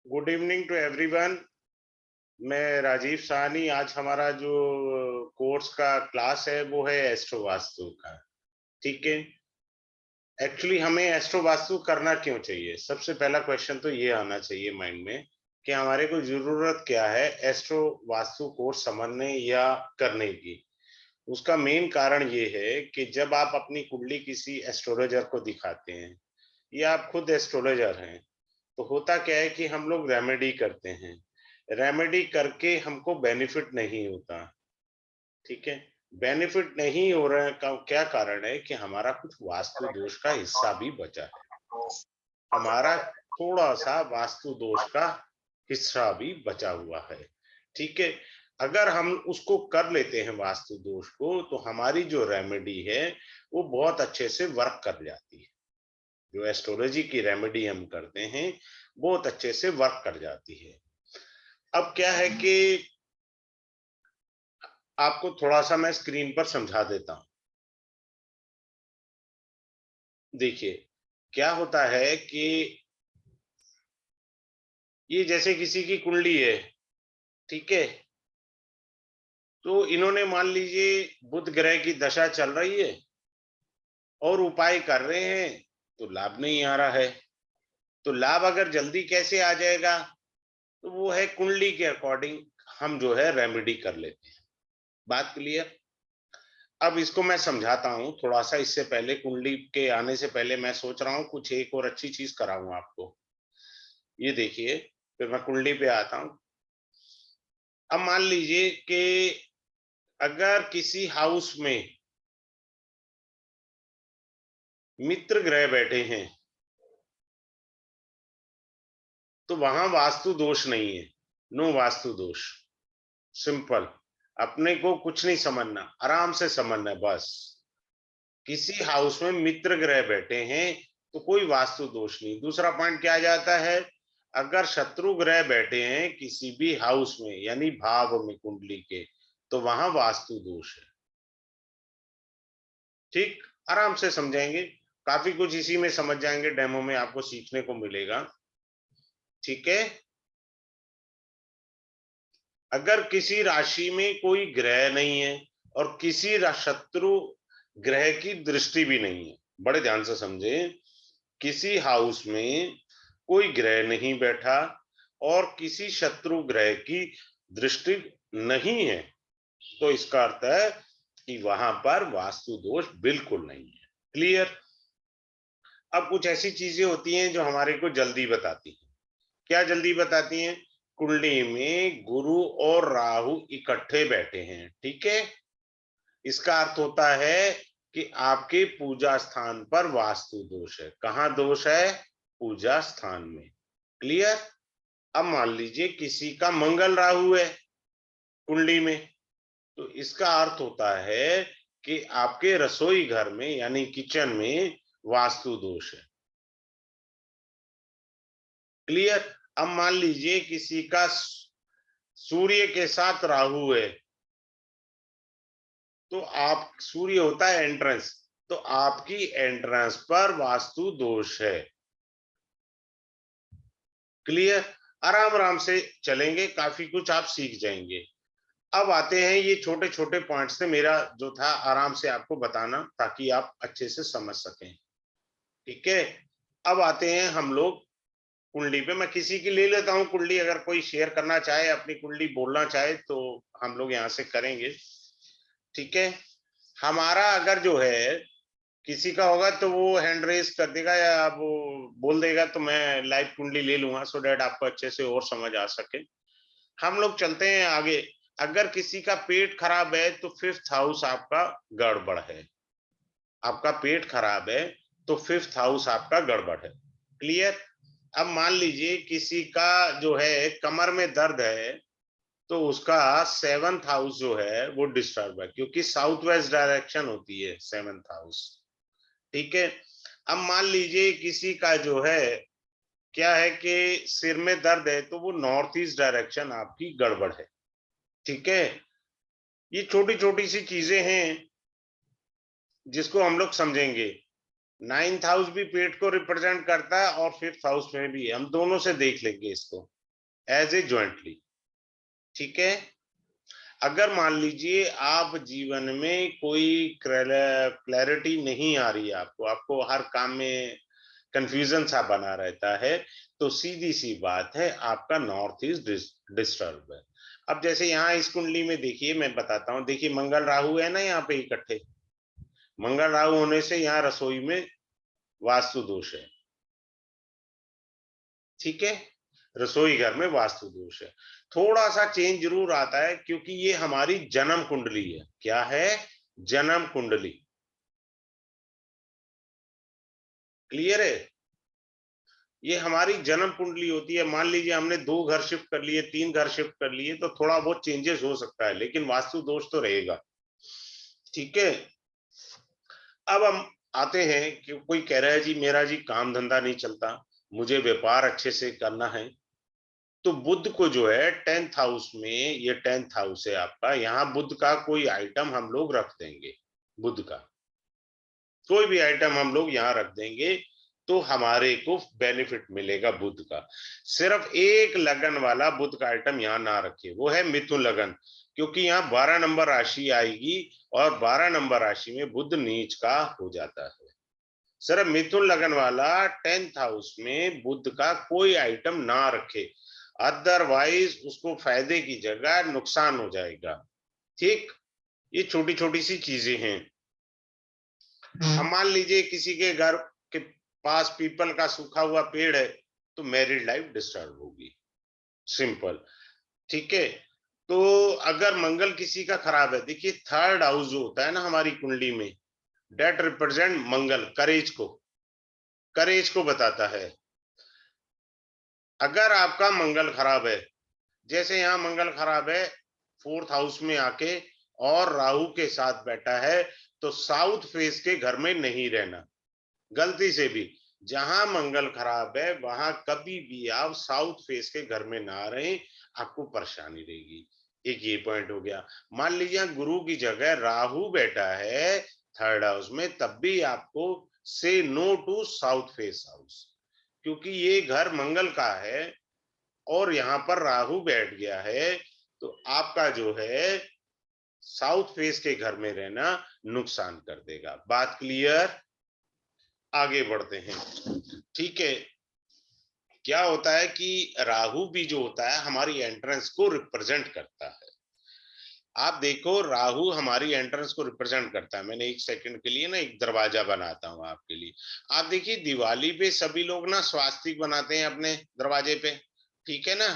Good evening to everyone. मैं राजीव साहनी। आज हमारा जो कोर्स का क्लास है वो है एस्ट्रो वास्तु का। ठीक है। एक्चुअली हमें एस्ट्रो वास्तु करना क्यों चाहिए, सबसे पहला क्वेश्चन तो ये आना चाहिए माइंड में कि हमारे को जरूरत क्या है एस्ट्रो वास्तु कोर्स समझने या करने की। उसका मेन कारण ये है कि जब आप अपनी कुंडली किसी एस्ट्रोलॉजर को दिखाते हैं या आप खुद एस्ट्रोलॉजर हैं, तो होता क्या है कि हम लोग रेमेडी करते हैं। रेमेडी करके हमको बेनिफिट नहीं होता। ठीक है। बेनिफिट नहीं हो रहा है का क्या कारण है कि हमारा कुछ वास्तु दोष का हिस्सा भी बचा है। हमारा थोड़ा सा वास्तु दोष का हिस्सा भी बचा हुआ है। ठीक है। अगर हम उसको कर लेते हैं वास्तु दोष को, तो हमारी जो रेमेडी है वो बहुत अच्छे से वर्क कर जाती है। जो एस्ट्रोलॉजी की रेमेडी हम करते हैं बहुत अच्छे से वर्क कर जाती है। अब क्या है कि आपको थोड़ा सा मैं स्क्रीन पर समझा देता हूं। देखिए क्या होता है कि ये जैसे किसी की कुंडली है। ठीक है। तो इन्होंने मान लीजिए बुध ग्रह की दशा चल रही है और उपाय कर रहे हैं, तो लाभ नहीं आ रहा है। तो लाभ अगर जल्दी कैसे आ जाएगा, तो वो है कुंडली के अकॉर्डिंग हम जो है रेमेडी कर लेते हैं। बात क्लियर। अब इसको मैं समझाता हूं थोड़ा सा। इससे पहले कुंडली के आने से पहले मैं सोच रहा हूं कुछ एक और अच्छी चीज कराऊं आपको। ये देखिए, फिर मैं कुंडली पे आता हूं। अब मान लीजिए कि अगर किसी हाउस में मित्र ग्रह बैठे हैं, तो वहां वास्तु दोष नहीं है। नो वास्तु दोष। सिंपल। अपने को कुछ नहीं समझना, आराम से समझना है बस। किसी हाउस में मित्र ग्रह बैठे हैं तो कोई वास्तु दोष नहीं। दूसरा पॉइंट क्या आ जाता है, अगर शत्रु ग्रह बैठे हैं किसी भी हाउस में यानी भाव में कुंडली के, तो वहां वास्तु दोष है। ठीक। आराम से समझाएंगे, काफी कुछ इसी में समझ जाएंगे, डेमो में आपको सीखने को मिलेगा। ठीक है। अगर किसी राशि में कोई ग्रह नहीं है और किसी शत्रु ग्रह की दृष्टि भी नहीं है, बड़े ध्यान से समझे, किसी हाउस में कोई ग्रह नहीं बैठा और किसी शत्रु ग्रह की दृष्टि नहीं है, तो इसका अर्थ है कि वहां पर वास्तु दोष बिल्कुल नहीं है। क्लियर। अब कुछ ऐसी चीजें होती हैं जो हमारे को जल्दी बताती हैं। क्या जल्दी बताती हैं? कुंडली में गुरु और राहु इकट्ठे बैठे हैं। ठीक है। इसका अर्थ होता है कि आपके पूजा स्थान पर वास्तु दोष है। कहां दोष है? पूजा स्थान में। क्लियर। अब मान लीजिए किसी का मंगल राहु है कुंडली में, तो इसका अर्थ होता है कि आपके रसोई घर में यानी किचन में वास्तु दोष है। क्लियर। अब मान लीजिए किसी का सूर्य के साथ राहु है, तो आप सूर्य होता है एंट्रेंस, तो आपकी एंट्रेंस पर वास्तु दोष है। क्लियर। आराम आराम से चलेंगे, काफी कुछ आप सीख जाएंगे। अब आते हैं, ये छोटे छोटे पॉइंट्स थे, मेरा जो था आराम से आपको बताना ताकि आप अच्छे से समझ सकें। ठीक है। अब आते हैं हम लोग कुंडली पे। मैं किसी की ले लेता हूं कुंडली, अगर कोई शेयर करना चाहे अपनी कुंडली बोलना चाहे तो हम लोग यहां से करेंगे। ठीक है। हमारा अगर जो है किसी का होगा तो वो हैंड रेस कर देगा या वो बोल देगा, तो मैं लाइव कुंडली ले लूंगा सो डैट आपको अच्छे से और समझ आ सके। हम लोग चलते हैं आगे। अगर किसी का पेट खराब है तो फिफ्थ हाउस आपका गड़बड़ है। आपका पेट खराब है तो फिफ्थ हाउस आपका गड़बड़ है। क्लियर। अब मान लीजिए किसी का जो है कमर में दर्द है, तो उसका सेवंथ हाउस जो है वो डिस्टर्ब है, क्योंकि साउथ वेस्ट डायरेक्शन होती है सेवंथ हाउस। ठीक है। अब मान लीजिए किसी का जो है क्या है कि सिर में दर्द है, तो वो नॉर्थ ईस्ट डायरेक्शन आपकी गड़बड़ है। ठीक है। ये छोटी छोटी सी चीजें हैं जिसको हम लोग समझेंगे। नाइन्थ हाउस भी पेट को रिप्रेजेंट करता है और फिफ्थ हाउस में भी, हम दोनों से देख लेंगे इसको। As a jointly. ठीक है, अगर मान लीजिए आप जीवन में कोई क्लैरिटी नहीं आ रही है, आपको आपको हर काम में कंफ्यूजन सा बना रहता है, तो सीधी सी बात है आपका नॉर्थ ईस्ट डिस्टर्ब है। अब जैसे यहाँ इस कुंडली में देखिए, मैं बताता हूँ, देखिए मंगल राहु है ना यहाँ पे इकट्ठे, मंगल राहु होने से यहाँ रसोई में वास्तु दोष है। ठीक है, रसोई घर में वास्तु दोष है। थोड़ा सा चेंज जरूर आता है क्योंकि ये हमारी जन्म कुंडली है। क्या है? जन्म कुंडली। क्लियर है? ये हमारी जन्म कुंडली होती है। मान लीजिए हमने 2 घर शिफ्ट कर लिए, 3 घर शिफ्ट कर लिए, तो थोड़ा बहुत चेंजेस हो सकता है, लेकिन वास्तु दोष तो रहेगा। ठीक है, अब हम आते हैं कि कोई कह रहा है जी मेरा जी काम धंधा नहीं चलता, मुझे व्यापार अच्छे से करना है, तो बुध को जो है 10th हाउस में, ये 10th हाउस है आपका, यहाँ बुध का कोई आइटम हम लोग रख देंगे। बुध का कोई भी आइटम हम लोग यहाँ रख देंगे तो हमारे को बेनिफिट मिलेगा बुध का। सिर्फ एक लगन वाला बुध का आइटम यहाँ ना रखे, वो है मिथुन लगन, क्योंकि यहाँ 12 नंबर राशि आएगी और 12 नंबर राशि में बुध नीच का हो जाता है। सिर्फ मिथुन लगन वाला 10th हाउस में बुध का कोई आइटम ना रखे, अदरवाइज उसको फायदे की जगह नुकसान हो जाएगा। ठीक, ये छोटी छोटी सी चीजें हैं। अब मान लीजिए किसी के घर के पास पीपल का सूखा हुआ पेड़ है, तो मैरिड लाइफ डिस्टर्ब होगी, सिंपल। ठीक है, तो अगर मंगल किसी का खराब है, देखिए 3rd हाउस जो होता है ना हमारी कुंडली में, डेट रिप्रेजेंट मंगल, करेज को बताता है। अगर आपका मंगल खराब है, जैसे यहाँ मंगल खराब है 4th हाउस में आके और राहु के साथ बैठा है, तो साउथ फेस के घर में नहीं रहना, गलती से भी। जहां मंगल खराब है वहां कभी भी आप साउथ फेस के घर में ना रहें, आपको परेशानी रहेगी। एक ये पॉइंट हो गया। मान लीजिए गुरु की जगह राहु बैठा है 3rd हाउस में, तब भी आपको say no to south face house, क्योंकि ये घर मंगल का है और यहाँ पर राहु बैठ गया है, तो आपका जो है साउथ फेस के घर में रहना नुकसान कर देगा। बात क्लियर? आगे बढ़ते हैं। ठीक है, क्या होता है कि राहु भी जो होता है हमारी एंट्रेंस को रिप्रेजेंट करता है। आप देखो, राहु हमारी एंट्रेंस को रिप्रेजेंट करता है। मैंने एक सेकंड के लिए ना एक दरवाजा बनाता हूं आपके लिए। आप देखिए दिवाली पे सभी लोग ना स्वास्तिक बनाते हैं अपने दरवाजे पे, ठीक है ना,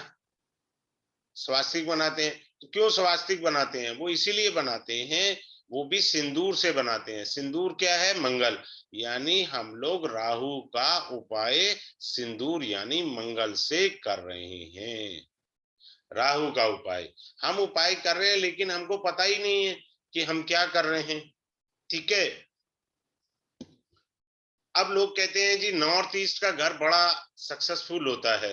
स्वास्तिक बनाते हैं। तो क्यों स्वास्तिक बनाते हैं? वो इसीलिए बनाते हैं, वो भी सिंदूर से बनाते हैं। सिंदूर क्या है? मंगल। यानी हम लोग राहु का उपाय सिंदूर यानी मंगल से कर रहे हैं। राहु का उपाय हम उपाय कर रहे हैं, लेकिन हमको पता ही नहीं है कि हम क्या कर रहे हैं। ठीक है, अब लोग कहते हैं जी नॉर्थ ईस्ट का घर बड़ा सक्सेसफुल होता है,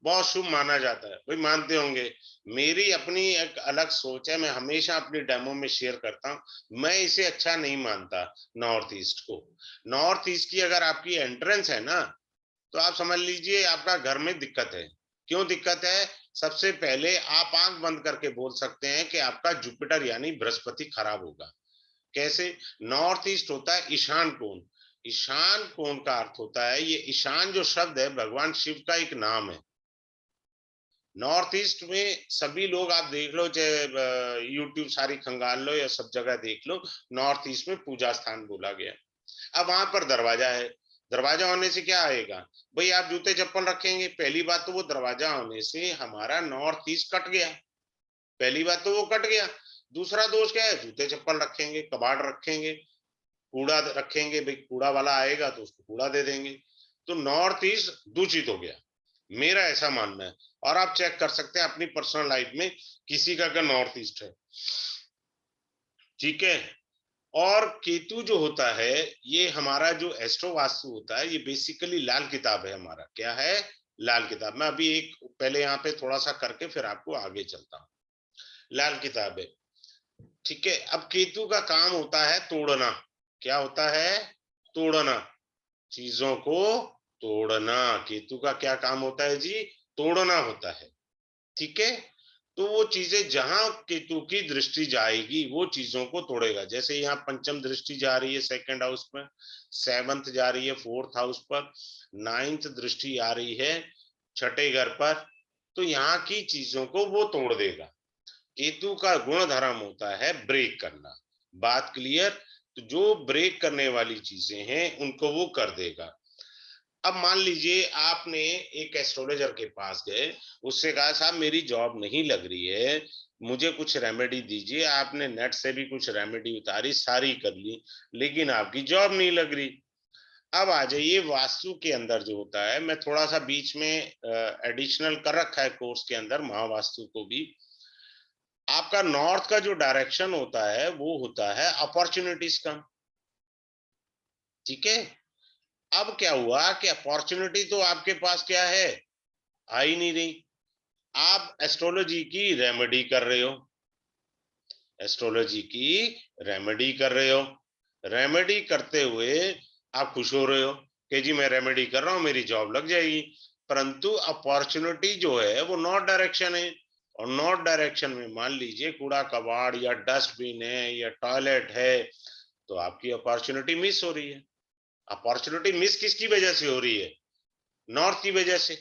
बहुत शुभ माना जाता है। भाई मानते होंगे, मेरी अपनी एक अलग सोच है, मैं हमेशा अपनी डेमो में शेयर करता हूं, मैं इसे अच्छा नहीं मानता नॉर्थ ईस्ट को। नॉर्थ ईस्ट की अगर आपकी एंट्रेंस है ना, तो आप समझ लीजिए आपका घर में दिक्कत है। क्यों दिक्कत है? सबसे पहले आप आंख बंद करके बोल सकते हैं कि आपका जुपिटर यानी बृहस्पति खराब होगा। कैसे? नॉर्थ ईस्ट होता है ईशान कोण। ईशान कोण का अर्थ होता है, ये ईशान जो शब्द है भगवान शिव का एक नाम है। नॉर्थ ईस्ट में सभी लोग आप देख लो, चाहे यूट्यूब सारी खंगाल लो या सब जगह देख लो, नॉर्थ ईस्ट में पूजा स्थान बोला गया। अब वहां पर दरवाजा है, दरवाजा होने से क्या आएगा? भाई आप जूते चप्पल रखेंगे, पहली बात तो वो दरवाजा होने से हमारा नॉर्थ ईस्ट कट गया, पहली बात तो वो कट गया। दूसरा दोष क्या है? जूते चप्पल रखेंगे, कबाड़ रखेंगे, कूड़ा रखेंगे, भाई कूड़ा वाला आएगा तो उसको कूड़ा दे देंगे, तो नॉर्थ ईस्ट दूषित हो गया, मेरा ऐसा मानना है। और आप चेक कर सकते हैं अपनी पर्सनल लाइफ में, किसी का अगर नॉर्थ ईस्ट है। ठीक है, और केतु जो होता है, ये हमारा जो एस्ट्रो वास्तु होता है, ये बेसिकली लाल किताब है हमारा। क्या है? लाल किताब। मैं अभी एक पहले यहाँ पे थोड़ा सा करके फिर आपको आगे चलता हूँ। लाल किताब है। ठीक है, अब केतु का काम होता है तोड़ना। क्या होता है? तोड़ना, चीजों को तोड़ना। केतु का क्या काम होता है जी? तोड़ना होता है। ठीक है। तो वो चीजें जहां केतु की दृष्टि जाएगी वो चीजों को तोड़ेगा। जैसे यहाँ पंचम दृष्टि जा रही है सेकंड हाउस में, सेवंथ जा रही है फोर्थ हाउस पर, नाइन्थ दृष्टि आ रही है छठे घर पर, तो यहाँ की चीजों को वो तोड़ देगा। केतु का गुण धर्म होता है ब्रेक करना। बात क्लियर? तो जो ब्रेक करने वाली चीजें हैं उनको वो कर देगा। अब मान लीजिए आपने एक एस्ट्रोलॉजर के पास गए, उससे कहा साहब मेरी जॉब नहीं लग रही है, मुझे कुछ रेमेडी दीजिए। आपने नेट से भी कुछ रेमेडी उतारी, सारी कर ली, लेकिन आपकी जॉब नहीं लग रही। अब आ जाइए वास्तु के अंदर जो होता है, मैं थोड़ा सा बीच में एडिशनल कर रखा है कोर्स के अंदर महावास्तु को भी। आपका नॉर्थ का जो डायरेक्शन होता है वो होता है अपॉर्चुनिटीज का। ठीक है। अब क्या हुआ कि अपॉर्चुनिटी तो आपके पास क्या है, आ ही नहीं रही। आप एस्ट्रोलॉजी की रेमेडी कर रहे हो, एस्ट्रोलॉजी की रेमेडी कर रहे हो, रेमेडी करते हुए आप खुश हो रहे हो कि जी मैं रेमेडी कर रहा हूं मेरी जॉब लग जाएगी। परंतु अपॉर्चुनिटी जो है वो नॉर्थ डायरेक्शन है, और नॉर्थ डायरेक्शन में मान लीजिए कूड़ा कबाड़ या डस्टबिन है या टॉयलेट है, तो आपकी अपॉर्चुनिटी मिस हो रही है। अपॉर्चुनिटी मिस किसकी वजह से हो रही है? नॉर्थ की वजह से।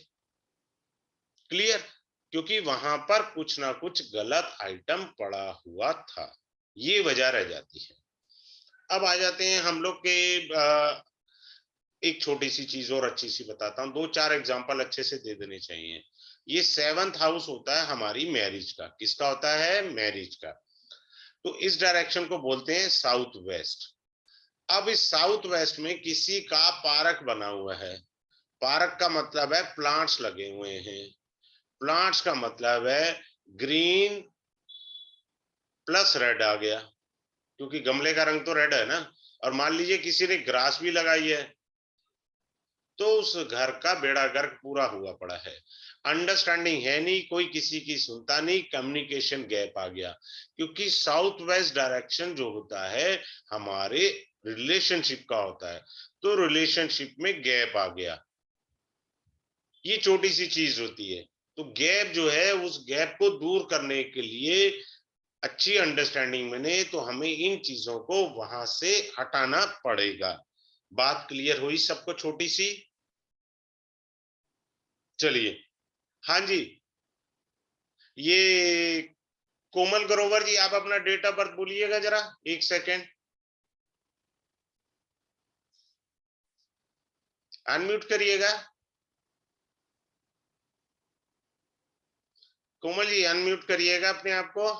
क्लियर? क्योंकि वहां पर कुछ ना कुछ गलत आइटम पड़ा हुआ था, ये वजह रह जाती है। अब आ जाते हैं हम लोग के एक छोटी सी चीज और अच्छी सी बताता हूँ, दो चार एग्जांपल अच्छे से दे देने चाहिए। ये सेवंथ हाउस होता है हमारी मैरिज का। किसका होता है? मैरिज का। तो इस डायरेक्शन को बोलते हैं साउथ वेस्ट। अब इस साउथ वेस्ट में किसी का पार्क बना हुआ है। पार्क का मतलब है प्लांट्स लगे हुए हैं। प्लांट्स का मतलब है ग्रीन प्लस रेड आ गया, क्योंकि गमले का रंग तो रेड है ना। और मान लीजिए किसी ने ग्रास भी लगाई है, तो उस घर का बेड़ा गर्क पूरा हुआ पड़ा है। अंडरस्टैंडिंग है नहीं, कोई किसी की सुनता नहीं, कम्युनिकेशन गैप आ गया। क्योंकि साउथ वेस्ट डायरेक्शन जो होता है हमारे रिलेशनशिप का होता है, तो रिलेशनशिप में गैप आ गया। ये छोटी सी चीज होती है। तो गैप जो है, उस गैप को दूर करने के लिए अच्छी अंडरस्टैंडिंग बने तो हमें इन चीजों को वहां से हटाना पड़ेगा। बात क्लियर हुई सबको? छोटी सी। चलिए। हाँ जी। ये कोमल ग्रोवर जी, आप अपना डेट ऑफ बर्थ बोलिएगा जरा, एक सेकेंड। अनम्यूट करिएगा। कोमल जी अनम्यूट करिएगा अपने आप को।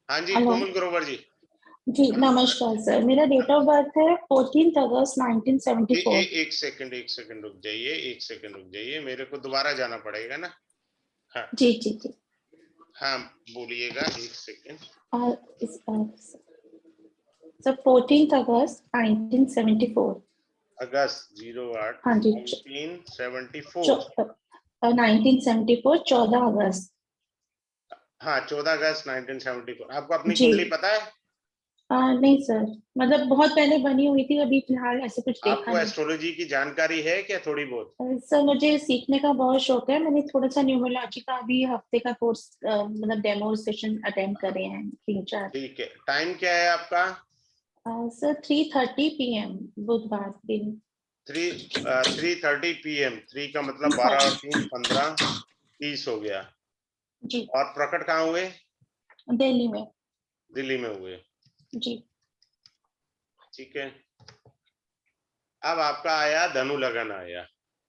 हाँ जी हेलो कोमल ग्रोवर जी। जी, नमस्कार सर। मेरा डेट ऑफ बर्थ है 14 अगस्त 1974। एक सेकंड, एक सेकंड रुक जाइए, एक सेकंड रुक जाइए, मेरे को दोबारा जाना पड़ेगा ना। हाँ जी जी जी। हाँ बोलिएगा, एक सेकंड। और इस सर 14 अगस्त 1974। अगस्त 08 हाँ जी, 1974। 1974 14 अगस्त। हाँ 14 अगस्त 1974। आपको अपनी जी। कुंडली पता है? नहीं सर, मतलब बहुत पहले बनी हुई थी, अभी फिलहाल ऐसे कुछ देखा आपको नहीं। एस्ट्रोलॉजी की जानकारी है क्या थोड़ी बहुत? सर मुझे सीखने का बहुत शौक है। मैंने थोड़ा सा न्यूमरोलॉजी का भी हफ्ते का कोर्स, मतलब डेमो सेशन अटेंड करे हैं 3-4। ठीक है, टाइम क्या है आपका? सर 3:30 PM बुधवार दिन। 3:30 PM। 3 का मतलब 12 और 3 15, 30 हो गया। जी। और प्रकट कहाँ हुए? दिल्ली में। दिल्ली में हुए। जी। ठीक है। अब आपका आया धनु लगन आया।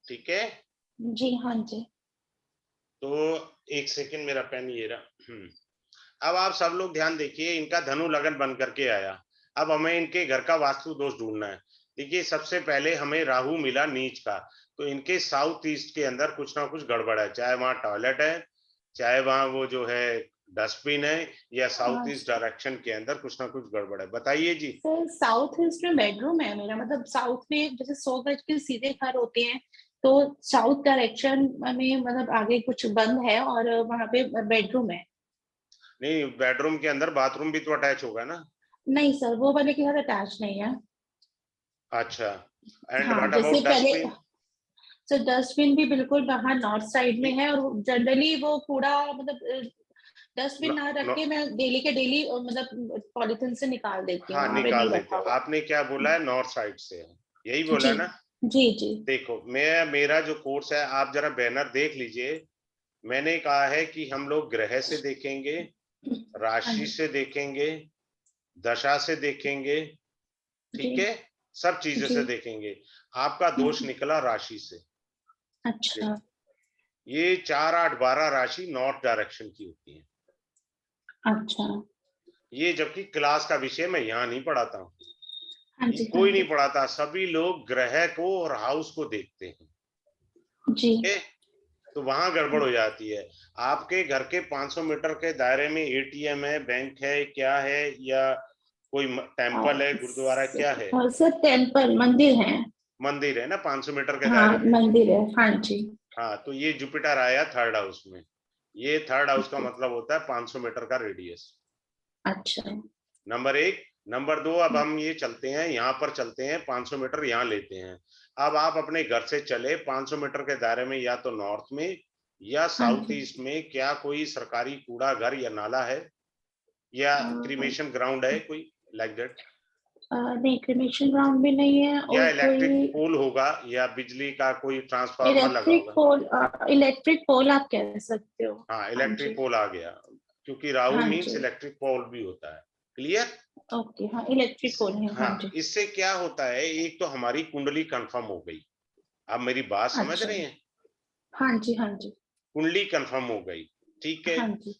ठीक है। जी हाँ जी। तो एक सेकंड, मेरा पेन ये रहा। अब आप सब लोग ध्यान देखिए, इनका धनु लगन बन करके आया। अब हमें इनके घर का वास्तु दोष ढूंढना है। देखिए सबसे पहले हमें राहु मिला नीच का, तो इनके साउथ ईस्ट के अंदर कुछ ना कुछ गड़बड़ है, चाहे वहां टॉयलेट है, चाहे वहां वो जो है डस्टबिन है, या साउथ ईस्ट डायरेक्शन के अंदर कुछ ना कुछ गड़बड़ है। बताइए जी। सर साउथ ईस्ट में बेडरूम है मेरा, मतलब साउथ में जैसे 100 गज के सीधे घर होते हैं, तो साउथ डायरेक्शन में मतलब आगे कुछ बंद है और वहां पे बेडरूम है। नहीं, बेडरूम के अंदर बाथरूम भी तो अटैच होगा ना? नहीं सर, वो वाले के साथ अटैच नहीं है। अच्छा। एंड हाँ व्हाट जैसे अबाउट पहले डस्टबिन? तो डस्टबिन भी बिल्कुल बाहर नॉर्थ साइड में है, और जनरली वो कूड़ा मतलब डस्टबिन ना रख के मैं डेली के डेली मतलब पॉलिथीन से निकाल देती हूँ, हाँ, वहां पे नहीं निकाल देते रखा हो। हुआ। आपने क्या बोला है, नॉर्थ साइड से है, यही बोला जी ना? जी जी देखो, मैं मेरा जो कोर्स है, आप जरा बैनर देख लीजिए। मैंने कहा है कि हम लोग ग्रह से देखेंगे, हाँ राशि जी से देखेंगे, दशा से देखेंगे, जी ठीक है, सब चीजों जी। से देखेंगे। आपका दोष निकला राशि से। अच्छा ये 4, 8, 12 राशि नॉर्थ डायरेक्शन की होती है। अच्छा। ये जबकि क्लास का विषय मैं यहाँ नहीं पढ़ाता हूँ, हाँ ये जी हाँ कोई नहीं जी पढ़ाता, सभी लोग ग्रह को और हाउस को देखते हैं। जी। ठीक है, तो वहां गड़बड़ हो जाती है। आपके घर के 500 मीटर के दायरे में एटीएम है, बैंक है, क्या है, या कोई टेम्पल है, गुरुद्वारा, क्या है? सर टेम्पल मंदिर है। मंदिर है ना 500 मीटर के हाँ दायरे में। मंदिर है, हाँ जी। हाँ, तो ये जुपिटर आया थर्ड हाउस में। ये थर्ड हाउस का मतलब होता है 500 मीटर का रेडियस। अच्छा। नंबर एक। नंबर दो, अब हम ये चलते हैं, यहाँ पर चलते हैं, 500 मीटर यहाँ लेते हैं। अब आप अपने घर से चले 500 मीटर के दायरे में, या तो नॉर्थ में या हाँ साउथ जी। ईस्ट में, क्या कोई सरकारी कूड़ा घर या नाला है, या क्रीमेशन ग्राउंड है कोई, लाइक दैट? नहीं क्रिमेशन ग्राउंड भी नहीं है, या और इलेक्ट्रिक कोई पोल होगा, या बिजली का कोई ट्रांसफार्मर लगा होगा? इलेक्ट्रिक पोल आप कह सकते हो। हाँ, हाँ इलेक्ट्रिक जी पोल आ गया, क्योंकि राहु हाँ मीन्स जी। इलेक्ट्रिक पोल भी होता है। क्लियर? ओके हाँ, इलेक्ट्रिक इस पोल है, हाँ हाँ, जी। इससे क्या होता है, एक तो हमारी कुंडली कंफर्म हो गई। आप मेरी बात समझ अच्छा। रहे हैं? हाँ जी हाँ जी कुंडली कंफर्म हो गई, ठीक है। हाँ जी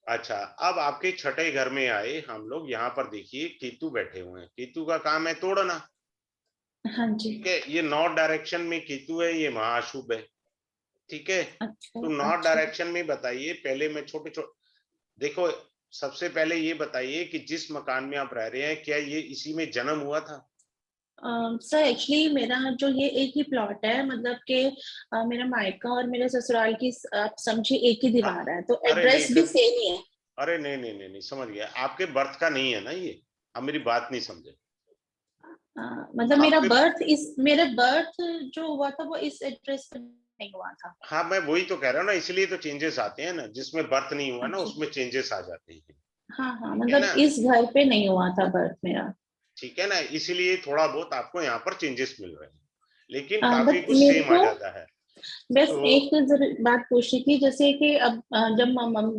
अच्छा, अब आपके छठे घर में आए हम लोग, यहाँ पर देखिए केतु बैठे हुए हैं। केतु का काम है तोड़ना, हाँ जी। ठीक है। ये नॉर्थ डायरेक्शन में केतु है, ये महाअशुभ है, ठीक है। अच्छा तो नॉर्थ अच्छा। डायरेक्शन में बताइए, पहले मैं छोटे छोटे, देखो, सबसे पहले ये बताइए कि जिस मकान में आप रह रहे हैं, क्या ये इसी में जन्म हुआ था? सर एक्चुअली मेरा जो ये एक ही प्लॉट है, मतलब कि मेरा मायका और मेरे ससुराल की आप समझिए एक ही हाँ, दीवार है, तो अरे नहीं एड्रेस भी फिर, सेम ही है। अरे नहीं नहीं नहीं नहीं, समझ गया, आपके बर्थ का नहीं है ना ये। आप मेरी बात नहीं समझे। मतलब आपके, मेरा बर्थ जो हुआ था वो इस एड्रेस पर नहीं हुआ था। हाँ, मैं वही तो कह रहा हूँ ना, इसलिए तो चेंजेस आते हैं ना, जिसमें बर्थ नहीं हुआ ना अच्छा। उसमें चेंजेस आ जाते हैं। हाँ हाँ, ठीक है मतलब ना? इस घर पे नहीं हुआ था बर्थ मेरा। ठीक है ना, इसीलिए थोड़ा बहुत आपको यहाँ पर चेंजेस मिल रहे हैं, लेकिन काफी बट कुछ मेरे सेम आ को जाता है। बस तो एक बात पूछनी थी, जैसे कि अब जब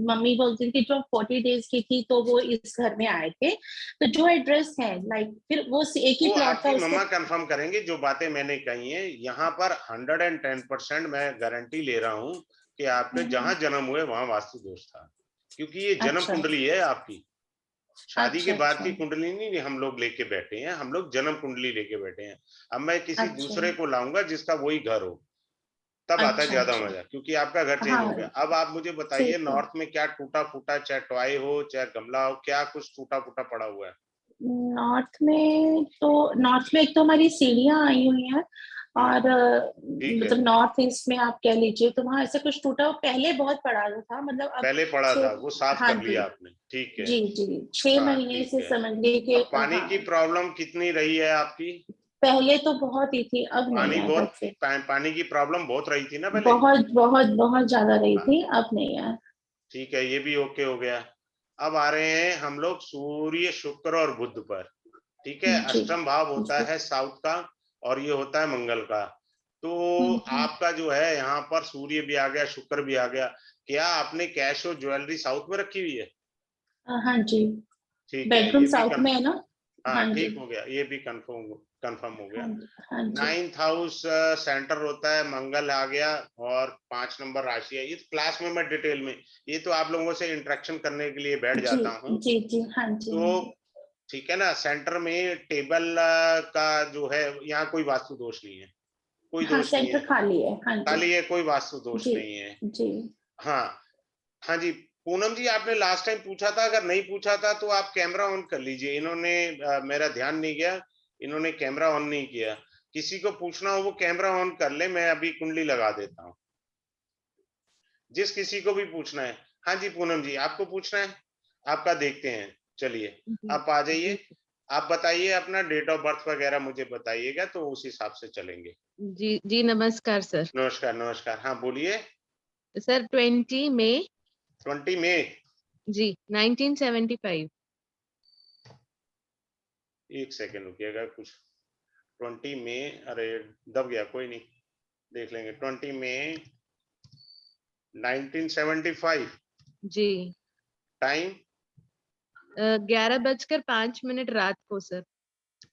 मम्मी बोलती थी जो 40 डेज की थी तो वो इस घर में आए थे, तो जो एड्रेस है लाइक फिर वो एक ही वो प्लॉट था आपकी उसके। मम्मा कंफर्म करेंगे जो बातें मैंने कही हैं। यहाँ पर 110% मैं गारंटी ले रहा हूँ कि आपके जहां जन्म हुए वहां वास्तु दोष था, क्योंकि ये जन्म अच्छा कुंडली है आपकी। शादी के अच्छा बाद अच्छा की कुंडली नहीं हम लोग लेके बैठे हैं, हम लोग जन्म कुंडली लेके बैठे हैं। अब मैं किसी अच्छा दूसरे को लाऊंगा जिसका वही घर हो, तब आता है अच्छा ज्यादा अच्छा। मजा, क्योंकि आपका घर चेंज हो हाँ गया। अब आप मुझे बताइए, ठीक है। नॉर्थ में क्या टूटा फूटा, चाहे टॉय हो चाहे गमला हो, क्या कुछ टूटा फूटा पड़ा हुआ है? नॉर्थ में एक तो हमारी सीढ़ियाँ आई हुई हैं, हम्म, और ठीक है। मतलब नॉर्थ ईस्ट में आप कह लीजिए तो वहां ऐसा कुछ टूटा हुआ पहले बहुत पड़ा था, मतलब अब पहले पड़ा था, वो छः। साफ हाँ कर जी लिया आपने, ठीक है। जी जी, 6 महीने ठीक से है। समझ लीजिए कि अब पानी की हाँ। प्रॉब्लम कितनी रही है आपकी? पहले तो बहुत ही थी, अब नहीं पानी है बहुत, तब से। पानी की प्रॉब्लम बहुत रही थी ना पहले? बहुत बहुत बहुत ज्यादा रही हाँ, थी, अब नहीं है। ठीक है, ये भी ओके हो गया। अब आ रहे हैं हम लोग सूर्य, शुक्र और बुध पर। ठीक है, जी अष्टम भाव होता जी। है साउथ का, और ये होता है मंगल का। तो हम्म। आपका जो है यहाँ पर सूर्य भी आ गया, शुक्र भी आ गया। क्या आपने कैश और ज्वेलरी साउथ में रखी हुई है? हाँ जी। ठीक है, बेडरूम ये भी साउथ में है ना। हाँ, हाँ जी ठीक हो गया, ये भी कंफर्म कंफर्म हो हाँ गया। जी हाँ जी। 9th हाउस सेंटर होता है, मंगल आ गया, और 5 नंबर राशि है। इस क्लास में मैं डिटेल में, ये तो आप लोगों से इंटरेक्शन करने के लिए बैठ जी जाता हूँ। जी जी हाँ जी तो हाँ जी। ठीक है ना, सेंटर में टेबल का जो है, यहाँ कोई वास्तु दोष नहीं है, कोई हाँ दोष नहीं सेंटर है, खाली है, हाँ जी। खाली है, कोई वास्तु दोष जी नहीं है। जी। हाँ, हाँ जी। पूनम जी, आपने लास्ट टाइम पूछा था, अगर नहीं पूछा था तो आप कैमरा ऑन कर लीजिए। इन्होंने मेरा ध्यान नहीं गया, इन्होंने कैमरा ऑन नहीं किया। किसी को पूछना हो वो कैमरा ऑन कर ले, मैं अभी कुंडली लगा देता हूँ, जिस किसी को भी पूछना है। हाँ जी पूनम जी, आपको पूछना है, आपका देखते हैं, चलिए जी आप आ जी जाइए। आप बताइए अपना डेट ऑफ बर्थ वगैरह मुझे बताइएगा तो उस हिसाब से चलेंगे। जी जी, नमस्कार सर। नमस्कार, नमस्कार। हाँ, बोलिए। सर 20 मई 20 मई। जी 1975। एक सेकंड रुकिएगा कुछ। 20 मई, अरे दब गया, कोई नहीं, देख लेंगे। 20 मई 1975। जी टाइम 11:05 रात को सर।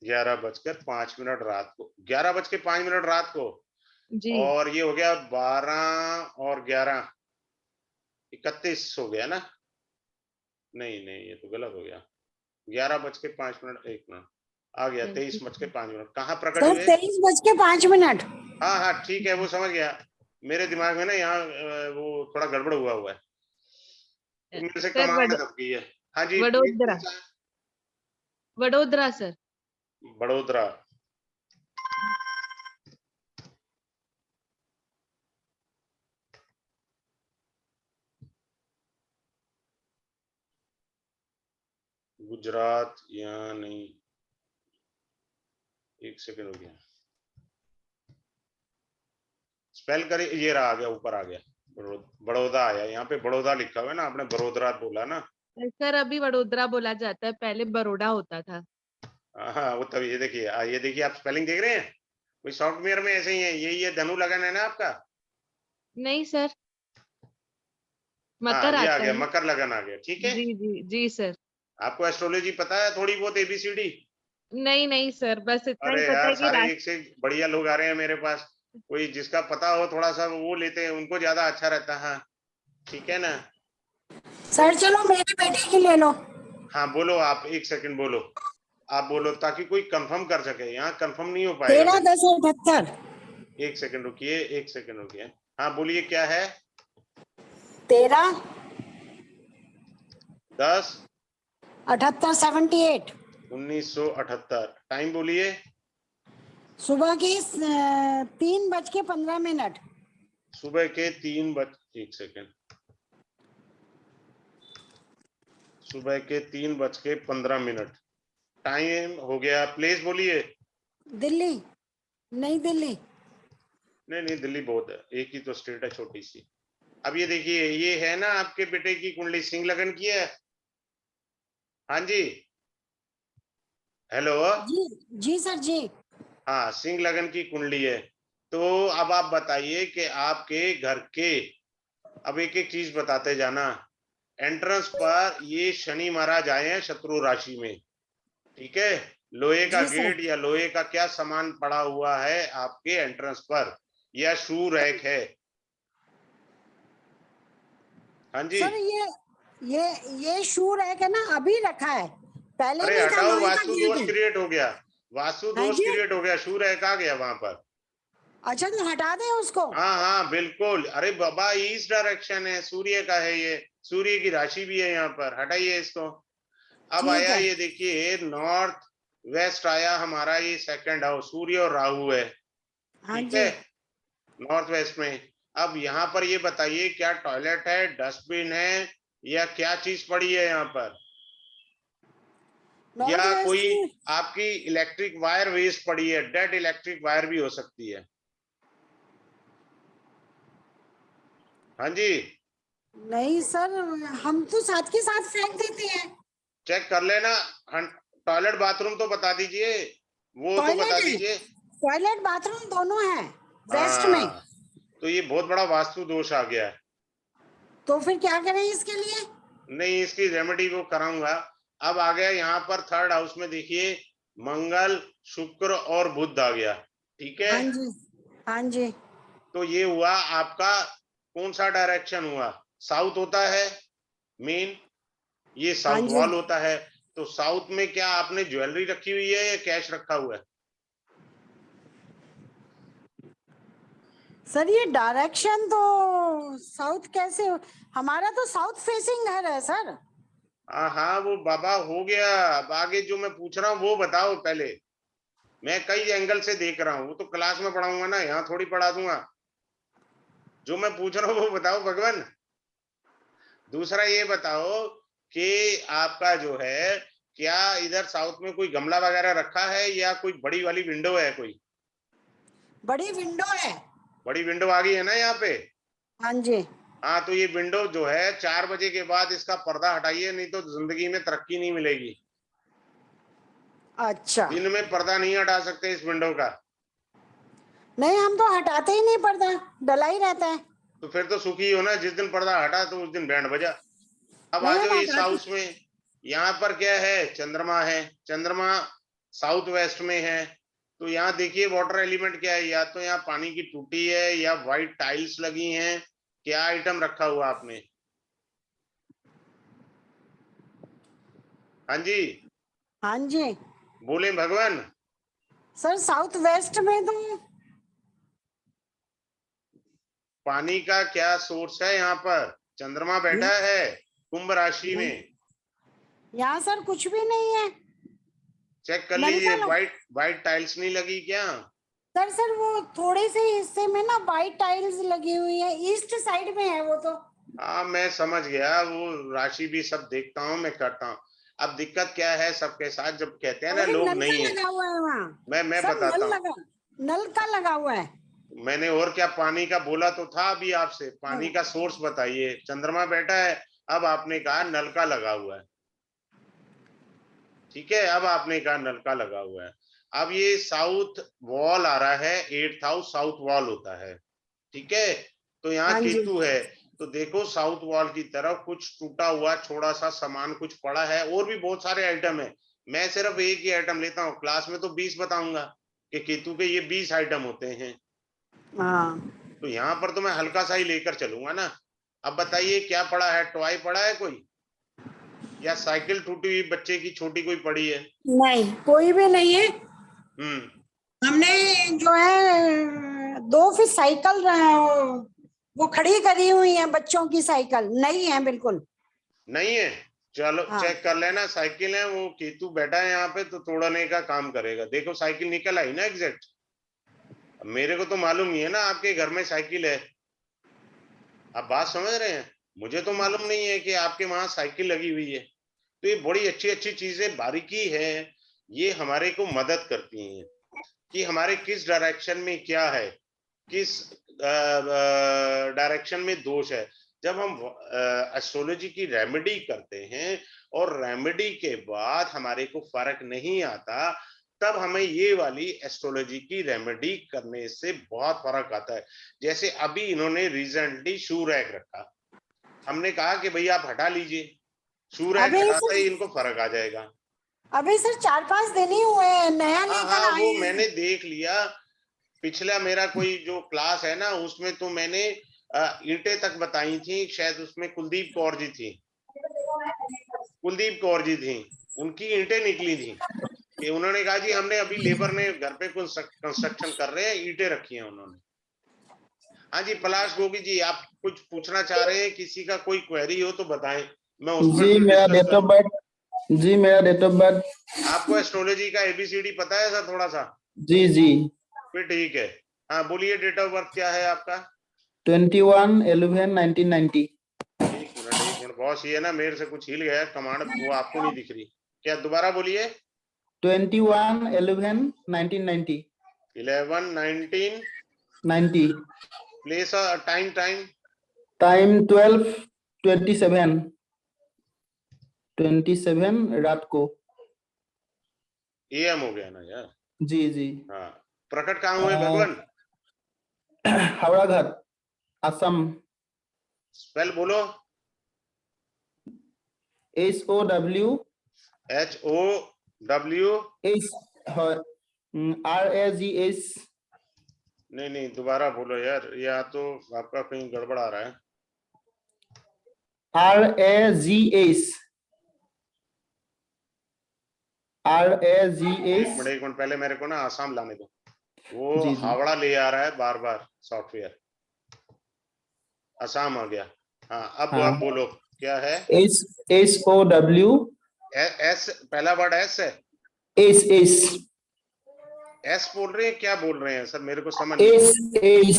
11:05 रात को। 11:05 रात को। जी और ये हो गया 12 और 11, 31 हो गया ना? नहीं नहीं, ये तो गलत हो गया। 11:05, 1 मिनट आ गया। 23:05। कहाँ प्रकट सर हुए? 23:05। हाँ हाँ, ठीक है, वो समझ गया। मेरे दिमाग में ना यहाँ वो थोड़ा गड़बड़ हुआ हुआ है, तो मेरे से सर कमांड दब गई है। हाँ जी, प्लीज वडोदरा, कौन सा? वडोदरा सर। बड़ोदरा। गुजरात या नहीं, एक सेकंड हो गया। स्पेल करिए, ये रहा, आ गया, ऊपर आ गया। बड़ौदा आया, यहाँ पे बड़ौदा लिखा हुआ है ना, आपने बड़ोदरा बोला ना? सर अभी वडोदरा बोला जाता है, पहले बरोड़ा होता था। हाँ, वो तब, ये देखिए, ये देखिए, आप स्पेलिंग देख रहे हैं? कोई सॉफ्टवेयर में ऐसे ही है। ये धनु लगन है ना आपका? नहीं सर, हाँ, मकर ये आ आता गया, है ना। मकर लगन आ गया, ठीक है। जी जी जी सर। आपको एस्ट्रोलॉजी पता है थोड़ी बहुत, एबीसीडी? नहीं नहीं सर, बस इतना ही अरे पता यार, है कि सारे एक से बढ़िया लोग आ रहे हैं मेरे पास। कोई जिसका पता हो थोड़ा सा वो लेते हैं, उनको ज्यादा अच्छा रहता है। हाँ, ठीक है ना? सर चलो मेरी बेटी की ले लो। हाँ, बोलो आप, एक सेकंड बोलो। आप बोलो ताकि कोई कंफर्म कर सके, यहाँ कंफर्म नहीं हो पाएगा फिर। 13-10-78। एक सेकंड रुकिए, एक सेकंड रुकिए। हाँ, बोलिए क्या है? 13 10 78 78। 1978। टाइम बोलिए। सुबह की 3:15। सुबह के 3 बज, एक सेकंड, सुबह के 3:15। टाइम हो गया। प्लेस बोलिए। दिल्ली, नई दिल्ली। नहीं नहीं, दिल्ली बहुत है, एक ही तो स्टेट है, छोटी सी। अब ये देखिए, ये है ना आपके बेटे की कुंडली, सिंह लगन की है। हाँ जी, हेलो। जी जी सर जी। हाँ, सिंह लगन की कुंडली है। तो अब आप बताइए कि आपके घर के, अब एक एक चीज बताते जाना। एंट्रेंस पर ये शनि महाराज आए हैं शत्रु राशि में, ठीक है। लोहे का जी सर। गेट या लोहे का क्या सामान पड़ा हुआ है आपके एंट्रेंस पर, या शू रैक है? हाँ जी। सर ये शू रैक है ना, अभी रखा है, पहले अरे नहीं था, हटाओ, लोहे का वास्तु गेट दोष है। क्रिएट हो गया। वास्तु हाँ दोष जी। क्रिएट हो गया, शू रैक आ गया वहां पर। अच्छा तो हटा दें उसको। हाँ हाँ, बिल्कुल। अरे बाबा, ईस्ट डायरेक्शन है, सूर्य का है ये, सूर्य की राशि भी है यहाँ पर, हटाइए इसको। अब ठीक आया, है। ये देखिए, नॉर्थ वेस्ट आया हमारा, ये सेकंड हाउस, सूर्य और राहु है, हाँ ठीक जी। है, नॉर्थ वेस्ट में। अब यहाँ पर ये बताइए, क्या टॉयलेट है, डस्टबिन है, या क्या चीज पड़ी है यहाँ पर, नॉर्थ या वेस्ट कोई में। आपकी इलेक्ट्रिक वायर वेस्ट पड़ी है? डेड इलेक्ट्रिक वायर भी हो सकती है। हाँ जी, नहीं सर, हम तो साथ के साथ फेंक देते हैं। चेक कर लेना। टॉयलेट बाथरूम तो बता दीजिए, वो तो टॉयलेट बता है, दीजिए। टॉयलेट बाथरूम दोनों है वेस्ट में। हाँ, तो ये बहुत बड़ा वास्तु दोष आ गया है। तो फिर क्या करें इसके लिए? नहीं, इसकी रेमेडी वो कराऊंगा। अब आ गया यहाँ पर थर्ड हाउस में, देखिए, मंगल, शुक्र और बुध आ गया, ठीक है। हाँ जी। हाँ जी। तो ये हुआ आपका, कौन सा डायरेक्शन हुआ? साउथ होता है मेन, ये हाँ साउथ जी। वॉल होता है। तो साउथ में क्या आपने ज्वेलरी रखी हुई है या कैश रखा हुआ है? सर ये डायरेक्शन तो साउथ कैसे हमारा तो साउथ फेसिंग घर है सर। हाँ हाँ, वो बाबा हो गया। अब आगे जो मैं पूछ रहा हूँ वो बताओ पहले। मैं कई एंगल से देख रहा हूँ, वो तो क्लास में पढ़ाऊंगा ना, यहाँ थोड़ी पढ़ा दूंगा। जो मैं पूछ रहा हूँ वो बताओ भगवान। दूसरा ये बताओ कि आपका जो है क्या इधर साउथ में कोई गमला वगैरह रखा है या कोई बड़ी वाली विंडो है? कोई बड़ी विंडो है। बड़ी विंडो आ गई है ना यहाँ पे? हाँ जी। हाँ, तो ये विंडो जो है 4 बजे के बाद इसका पर्दा हटाइए, नहीं तो जिंदगी में तरक्की नहीं मिलेगी। अच्छा, दिन में पर्दा नहीं हटा सकते इस विंडो का। नहीं हम तो हटाते ही नहीं, पर्दा डला ही रहता है। तो फिर तो सुखी हो ना, जिस दिन पर्दा हटा तो उस दिन बैंड बजा। अब आ नहीं जाओ हम इस हाउस में। यहाँ पर क्या है? चंद्रमा है। चंद्रमा साउथ वेस्ट में है, तो यहाँ देखिए वाटर एलिमेंट क्या है। या तो यहाँ पानी की टूटी है या व्हाइट टाइल्स लगी हैं। क्या आइटम रखा हुआ आपने? हाँ जी, हाँ जी बोले भगवान। सर, साउथ वेस्ट में तो पानी का क्या सोर्स है यहाँ पर? चंद्रमा बैठा है कुंभ राशि में। यहाँ सर कुछ भी नहीं है। चेक कर नल लीजिए, का व्हाइट व्हाइट टाइल्स नहीं लगी क्या? सर वो थोड़े से हिस्से में ना वाइट टाइल्स लगी हुई है, ईस्ट साइड में है वो तो। हाँ, मैं समझ गया, वो राशि भी सब देखता हूँ, मैं करता हूँ। अब दिक्कत क्या है सबके साथ, जब कहते हैं ना और एक लोग नल नहीं का है। लगा हुआ है वहाँ। मैं सर बताता हूँ। नल का लगा हुआ है। मैंने और क्या पानी का बोला तो था अभी आपसे, पानी का सोर्स बताइए। चंद्रमा बैठा है, अब आपने कहा नल का लगा हुआ है। ठीक है, अब आपने कहा नल का लगा हुआ है। अब ये साउथ वॉल आ रहा है, 8th हाउस साउथ वॉल होता है। ठीक है, तो यहाँ हाँ जी। केतु है, तो देखो साउथ वॉल की तरफ कुछ टूटा हुआ छोटा सा सामान कुछ पड़ा है। और भी बहुत सारे आइटम है, मैं सिर्फ एक ही आइटम लेता हूँ। क्लास में तो 20 बताऊंगा कि केतु के ये 20 आइटम होते हैं। हाँ तो यहाँ पर तो मैं हल्का सा ही लेकर चलूंगा ना। अब बताइए क्या पड़ा है? टॉय पड़ा है कोई, या साइकिल टूटी हुई बच्चे की छोटी कोई पड़ी है? नहीं, कोई भी नहीं है। हमने जो है 2 फिर साइकिल वो खड़ी करी हुई है, बच्चों की साइकिल नहीं है बिल्कुल। नहीं है? चलो हाँ। चेक कर लेना। साइकिल है, वो केतु बैठा है यहाँ पे तो तोड़ने का काम करेगा। देखो साइकिल निकल आई ना एग्जैक्ट। मेरे को तो मालूम ही है ना आपके घर में साइकिल है। आप बात समझ रहे हैं? मुझे तो मालूम नहीं है कि आपके वहां साइकिल लगी हुई है। तो ये बड़ी अच्छी अच्छी चीजें, बारीकी है, ये हमारे को मदद करती हैं कि हमारे किस डायरेक्शन में क्या है, किस डायरेक्शन में दोष है। जब हम एस्ट्रोलॉजी की रेमेडी करते हैं और रेमेडी के बाद हमारे को फर्क नहीं आता, तब हमें ये वाली एस्ट्रोलॉजी की रेमेडी करने से बहुत फर्क आता है। जैसे अभी इन्होंने रिसेंटली शू रैक रखा, हमने कहा कि भैया आप हटा लीजिए, शू रैक हटाते ही इनको फर्क आ जाएगा। अभी सर 4-5 दिन ही हुए हैं, नया हाँ लेकर हाँ, आए वो हैं। मैंने देख लिया। पिछला मेरा कोई जो क्लास है ना, उसमें तो मैंने ईंटें तक बताई थी, शायद उसमें कुलदीप कौर जी थी, उनकी ईंटें निकली थी कि उन्होंने कहा जी हमने अभी लेबर ने घर पे कंस्ट्रक्शन कर रहे हैं, ईंटें रखी हैं उन्होंने। हाँ जी, पलाश गोगी जी, आप कुछ पूछना चाह रहे हैं? किसी का कोई क्वेरी हो तो बताएं, मैं उस पर जी मेरा डिस्कस डेट ऑफ करूं। बर्थ जी मेरा डेट ऑफ बर्थ आपको एस्ट्रोलॉजी का ABCD पता है सर थोड़ा सा? जी जी फिर ठीक है। हाँ बोलिए, डेट ऑफ बर्थ क्या है आपका? 21/11/1990। एक मिनट बॉस, ये ना मेरे से कुछ हिल गया कमांड, वो आपको नहीं दिख रही क्या? दोबारा बोलिए। 21/11/1990। 11/19 प्लेस टाइम टाइम 12:27 रात को। AM हो गया ना यार। जी जी। हाँ, प्रकट कहाँ हुए भगवान? हावड़ा घर, असम। स्पेल बोलो। SOW HOW RAGS। नहीं दोबारा बोलो यार, या तो आपका कहीं गड़बड़ आ रहा है। RAGS एक मिनट पहले मेरे को ना आसाम लाने दो। वो जी। हावड़ा ले आ रहा है बार बार सॉफ्टवेयर। आसाम आ गया। हाँ, अब हाँ। आप बोलो क्या है? SOW S पहला वर्ड S है। S बोल रहे हैं, क्या बोल रहे हैं सर? मेरे को समझ नहीं।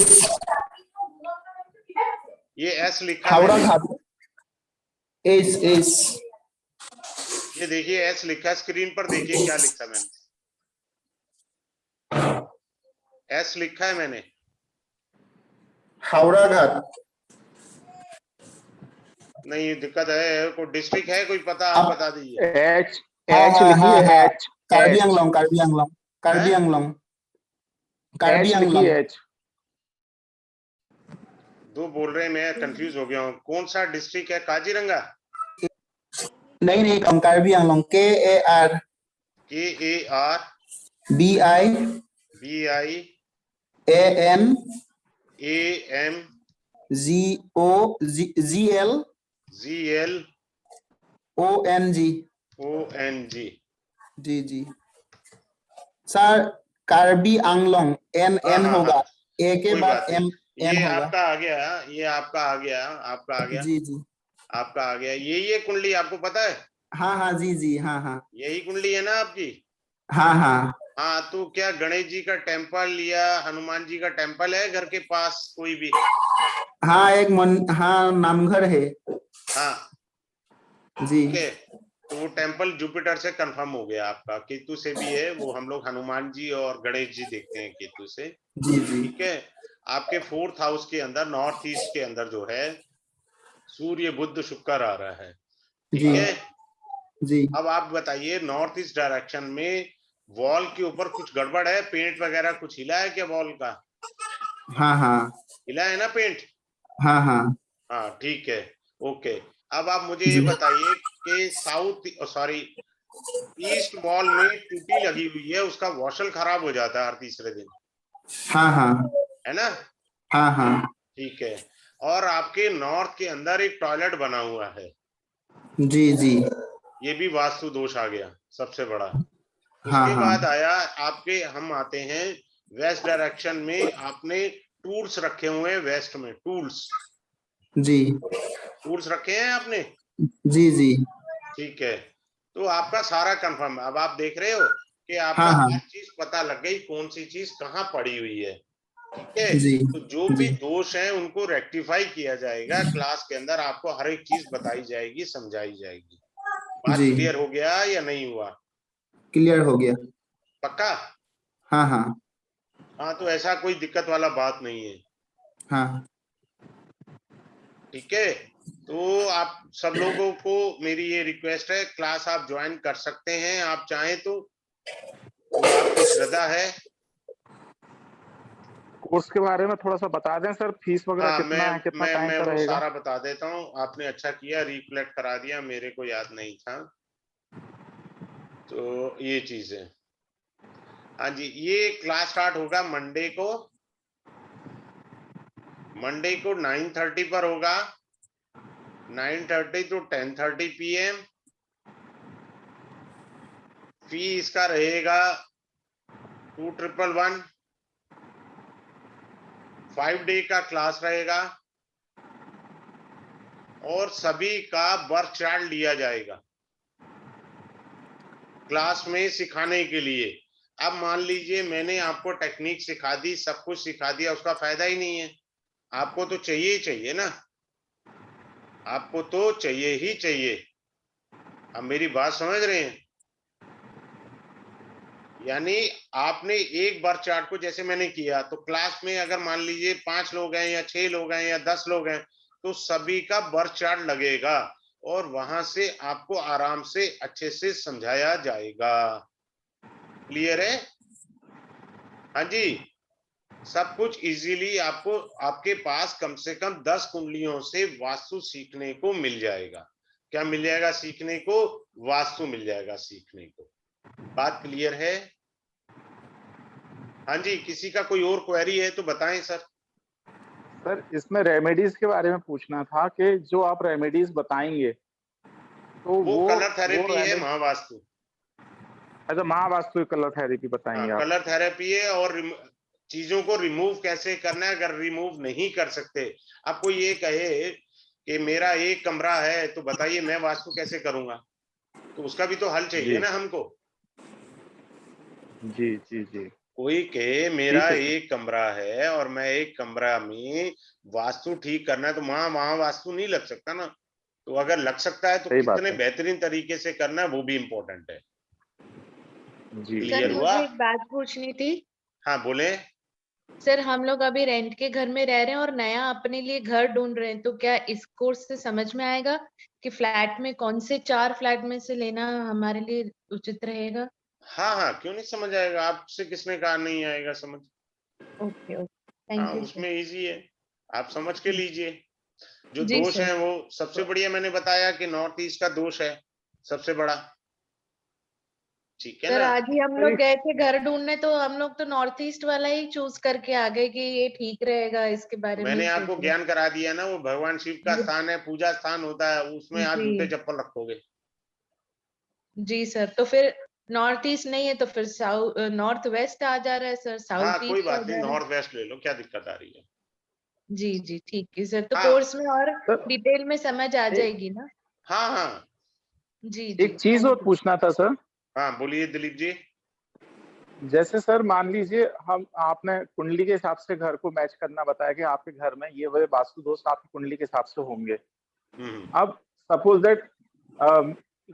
ये S लिखा हावड़ा है। घाट। ये देखिए एस लिखा है स्क्रीन पर, देखिए क्या लिखा मैंने, एस लिखा है मैंने। हावड़ा घाट। नहीं दिक्कत है, कोई डिस्ट्रिक्ट है कोई पता, आप बता दीजिए। एच हाँ एच हाँ लिखिए, हाँ हाँ, एच कार्बी एच आंगलोंग, कार्बी आंगलोंग, कार्बी हैं? आंगलोंग, कार्बी एच आंगलोंग। लिखिए, एच। दो बोल रहे हैं, मैं कंफ्यूज हो गया हूँ, कौन सा डिस्ट्रिक्ट है? काजीरंगा? नहीं नहीं, कम Karbi Anglong, KAR KAR BI BIAM GOGLONG। GLONG। जी जी सर, कार्बी आंगलोंग, एन हाँ एन हाँ हाँ, होगा, ए के कोई बाद बात नहीं, एम एन ये होगा। आपका आ गया, ये आपका आ गया, आपका आ गया, जी जी आपका आ गया। ये कुंडली आपको पता है? हाँ हाँ जी जी हाँ हाँ यही कुंडली है ना आपकी? हाँ हाँ हाँ, तो क्या गणेश जी का टेम्पल या हनुमान जी का टेम्पल है घर के पास कोई भी? हाँ, एक मन, हाँ नामघर है। हाँ जी ठीक है, तो वो टेम्पल जुपिटर से कंफर्म हो गया आपका, केतु से भी है वो, हम लोग हनुमान जी और गणेश जी देखते हैं केतु से। जी जी ठीक है, आपके 4th हाउस के अंदर, नॉर्थ ईस्ट के अंदर जो है सूर्य बुध शुक्र आ रहा है। ठीक जी है, जी अब आप बताइए नॉर्थ ईस्ट डायरेक्शन में वॉल के ऊपर कुछ गड़बड़ है? पेंट वगैरह कुछ हिला है क्या वॉल का? हाँ हाँ हिला है ना पेंट? हाँ हाँ हाँ ठीक है, ओके। अब आप मुझे ये जी बताइए कि साउथ सॉरी ईस्ट वॉल में टूटी लगी हुई है, उसका वॉशल खराब हो जाता है हर तीसरे दिन, हाँ हाँ है ना? हाँ हाँ ठीक है, और आपके नॉर्थ के अंदर एक टॉयलेट बना हुआ है, जी जी ये भी वास्तु दोष आ गया सबसे बड़ा। हाँ उसके हाँ बाद आया आपके, हम आते हैं वेस्ट डायरेक्शन में, आपने टूल्स रखे हुए हैं वेस्ट में, टूल्स जी टूल्स रखे हैं आपने? जी जी ठीक है, तो आपका सारा कंफर्म है। अब आप देख रहे हो कि आपका हाँ हाँ हर चीज पता लग गई, कौन सी चीज कहाँ पड़ी हुई है। ठीक है, जी तो जो भी जी दोष हैं उनको रेक्टिफाई किया जाएगा, क्लास के अंदर आपको हर एक चीज बताई जाएगी, समझाई जाएगी। बात जी क्लियर हो गया या नहीं हुआ? क्लियर हो गया। पक्का? हाँ हाँ हाँ, तो ऐसा कोई दिक्कत वाला बात नहीं है। हाँ ठीक है, तो आप सब लोगों को मेरी ये रिक्वेस्ट है, क्लास आप ज्वाइन कर सकते हैं आप चाहें तो आपकी श्रद्धा है। कोर्स के बारे में थोड़ा सा बता दें सर, फीस वगैरह हाँ, कितना है, कितना टाइम मैं का वो रहेगा? सारा बता देता हूँ, आपने अच्छा किया रिफ्लेक्ट करा दिया, मेरे को याद नहीं था, तो ये चीज है। हाँ जी, ये क्लास स्टार्ट होगा मंडे को 9:30 पर होगा, 9:30 टू 10:30 PM। फी इसका रहेगा 2111, 5 डे का क्लास रहेगा, और सभी का बर्थ चार्ट लिया जाएगा क्लास में सिखाने के लिए। अब मान लीजिए मैंने आपको टेक्निक सिखा दी, सब कुछ सिखा दिया, उसका फायदा ही नहीं है। आपको तो चाहिए ही चाहिए ना, आपको तो चाहिए ही चाहिए। अब मेरी बात समझ रहे हैं? यानी आपने एक बार चार्ट को जैसे मैंने किया, तो क्लास में अगर मान लीजिए 5 लोग हैं या 6 लोग हैं या 10 लोग हैं, तो सभी का बर्थ चार्ट लगेगा, और वहां से आपको आराम से अच्छे से समझाया जाएगा। क्लियर है? हाँ जी, सब कुछ इजीली आपको, आपके पास कम से कम 10 कुंडलियों से वास्तु सीखने को मिल जाएगा। क्या मिल जाएगा सीखने को? वास्तु मिल जाएगा सीखने को। बात क्लियर है? हाँ जी, किसी का कोई और क्वेरी है तो बताएं सर। सर इसमें रेमेडीज के बारे में पूछना था कि जो आप रेमेडीज बताएंगे तो वो कलर वो थेरेपी है, रेमेडी, महावास्तु। अच्छा महावास्तु कलर थेरेपी हाँ, बताएंगे आप? कलर थेरेपी है, और चीजों को रिमूव कैसे करना है, अगर रिमूव नहीं कर सकते, आपको ये कहे कि मेरा एक कमरा है, तो बताइए मैं वास्तु कैसे करूंगा, तो उसका भी तो हल चाहिए जी ना हमको। जी जी जी, कोई कहे मेरा ठीक है सर। एक कमरा है और मैं एक कमरा में वास्तु ठीक करना है, तो वहां वास्तु नहीं लग सकता ना, तो अगर लग सकता है तो सही बात कितने है। बेहतरीन तरीके से करना है वो भी इम्पोर्टेंट है। जी क्लियर सर हुआ? मुझे एक बात पूछनी थी। हाँ बोले। सर हम लोग अभी रेंट के घर में रह रहे हैं और नया अपने लिए घर ढूंढ रहे हैं, तो क्या इस कोर्स से समझ में आएगा कि फ्लैट में कौन से 4 फ्लैट में से लेना हमारे लिए उचित रहेगा? हाँ हाँ, क्यों नहीं समझ आएगा, आपसे किसने कहा नहीं आएगा समझ। ओके ओके, हाँ थैंक यू सर। उसमें इजी है, आप समझ के लीजिए। जो जी दोष सर। है वो सबसे बढ़िया मैंने बताया कि नॉर्थ ईस्ट का दोष है सबसे बड़ा, ठीक है सर ना। आज ही हम लोग गए थे घर ढूंढने, तो हम लोग तो नॉर्थ ईस्ट वाला ही चूज करके आ गए कि ये ठीक रहेगा, इसके बारे में मैंने ही आपको सोच रहे ज्ञान करा दिया ना, वो भगवान शिव का हैं। स्थान है, पूजा स्थान होता है, उसमें आप जूते जी चप्पल रखोगे। जी सर, तो फिर नॉर्थ ईस्ट नहीं है तो फिर साउथ नॉर्थ वेस्ट आ जा रहा है सर, हाँ साउथ कोई ईस्ट आ बात नहीं, जा रहा है। नॉर्थ वेस्ट ले लो, क्या दिक्कत आ रही है। जी जी ठीक है सर, तो हाँ कोर्स में और सर डिटेल में समझ आ एक जाएगी ना? हाँ हाँ जी जी एक चीज थैंक और यू। पूछना था सर। हाँ बोलिए दिलीप जी। जैसे सर मान लीजिए हम आपने कुंडली के हिसाब से घर को मैच करना बताया कि आपके घर में ये वाले वास्तु दोष आपकी कुंडली के हिसाब से होंगे। अब सपोज दैट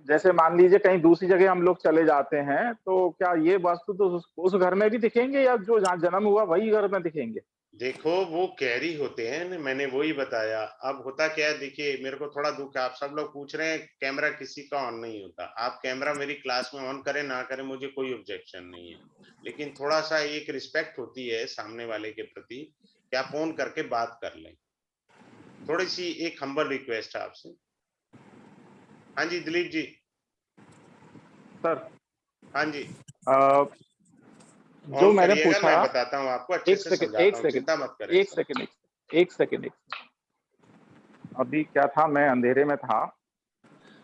जैसे मान लीजिए कहीं दूसरी जगह हम लोग चले जाते हैं, तो क्या ये वास्तु दोष उस घर में भी दिखेंगे या जो जहाँ जन्म हुआ वही घर में दिखेंगे? देखो वो कैरी होते हैं ना, मैंने वही बताया। अब होता क्या है, देखिए मेरे को थोड़ा दुख है, आप सब लोग पूछ रहे हैं कैमरा किसी का ऑन नहीं होता। आप कैमरा मेरी क्लास में ऑन करें ना करें मुझे कोई ऑब्जेक्शन नहीं है, लेकिन थोड़ा सा एक रिस्पेक्ट होती है सामने वाले के प्रति कि आप ऑन करके बात कर लें। थोड़ी सी एक हम्बल रिक्वेस्ट है आपसे। हाँ जी दिलीप जी। सर हाँ जी जो ऑन मैंने करिएगा, पूछा, मैं बताता हूँ आपको, अच्छे एक से सेकंड एक समझाता हूँ, सेकंड चिंता मत करें एक सर। सेकंड एक सेकंड एक अभी क्या था, मैं अंधेरे में था।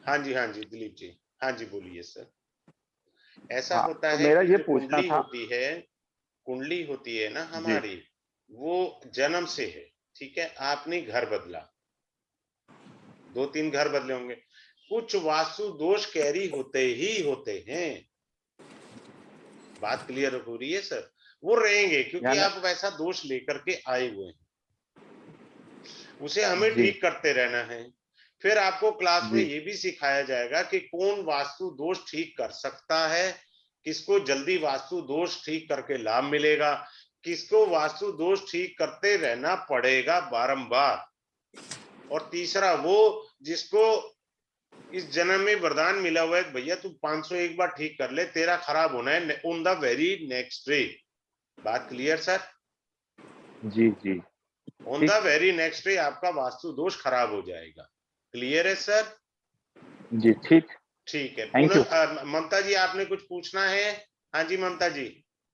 हाँ जी दिलीप जी। हाँ जी बोलिए सर। ऐसा हाँ होता तो है मेरा कि ये जो पूछना था। कुंडली होती है ना जी हमारी, वो जन्म से है। ठीक है, आपने घर बदला, 2-3 घर बदले होंगे, कुछ वास्तु दोष कैरी होते ही होते हैं। बात क्लियर हो रही है सर? वो रहेंगे क्योंकि यानी आप वैसा दोष लेकर के आए हुए हैं, उसे हमें जी ठीक करते रहना है। फिर आपको क्लास में जी ये भी सिखाया जाएगा कि कौन वास्तु दोष ठीक कर सकता है, किसको जल्दी वास्तु दोष ठीक करके लाभ मिलेगा, किसको वास्तु दोष ठीक करते रहना पड़ेगा बारंबार, और तीसरा वो जिसको इस जन्म में वरदान मिला हुआ है भैया तू 501 बार ठीक कर ले, तेरा खराब होना है on the very next day. बात क्लियर सर? जी जी ऑन द ठीक। वेरी नेक्स्ट डे आपका वास्तु दोष खराब हो जाएगा। क्लियर है सर? जी ठीक। ठीक है। Thank you. ममता जी आपने कुछ पूछना है? हाँ जी ममता जी।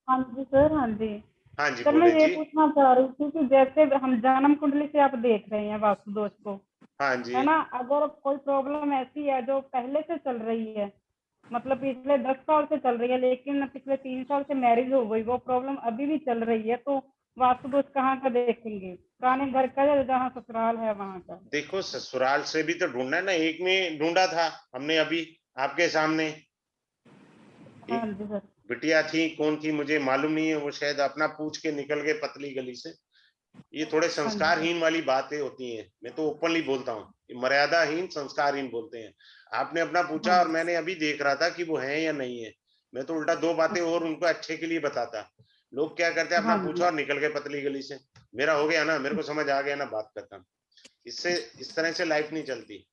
हाँ जी सर, हाँ जी हाँ जी सर, मैं बोले ये जी। पूछना चाह रही थी कि जैसे हम जन्म कुंडली से आप देख रहे हैं वास्तु दोष को, हाँ जी है ना, अगर कोई प्रॉब्लम ऐसी है जो पहले से चल रही है, मतलब पिछले 10 साल से चल रही है, लेकिन पिछले 3 साल से मैरिज हो गई, वो प्रॉब्लम अभी भी चल रही है, तो वास्तु दोष कहाँ का देखेंगे, पुराने घर का या जहाँ ससुराल है वहाँ का? देखो ससुराल से भी तो ढूंढना है ना, एक ने ढूंढा था हमने अभी आपके सामने, हाँ एक जी सर। बिटिया थी, कौन थी मुझे मालूम नहीं है, वो शायद अपना पूछ के निकल गए पतली गली से। ये थोड़े हाँ जी सर। संस्कारहीन वाली बातें होती हैं, मैं तो ओपनली बोलता हूँ, मर्यादाहीन संस्कारहीन बोलते हैं। आपने अपना हाँ पूछा और जी। मैंने अभी देख रहा था कि वो है या नहीं है, मैं तो उल्टा 2 बातें और उनको अच्छे के लिए बताता। लोग क्या करते हैं, अपना हाँ पूछा जी। और निकल गए पतली गली से। मेरा हो गया ना, मेरे को समझ आ गया ना बात करता। इससे इस तरह से लाइफ नहीं चलती।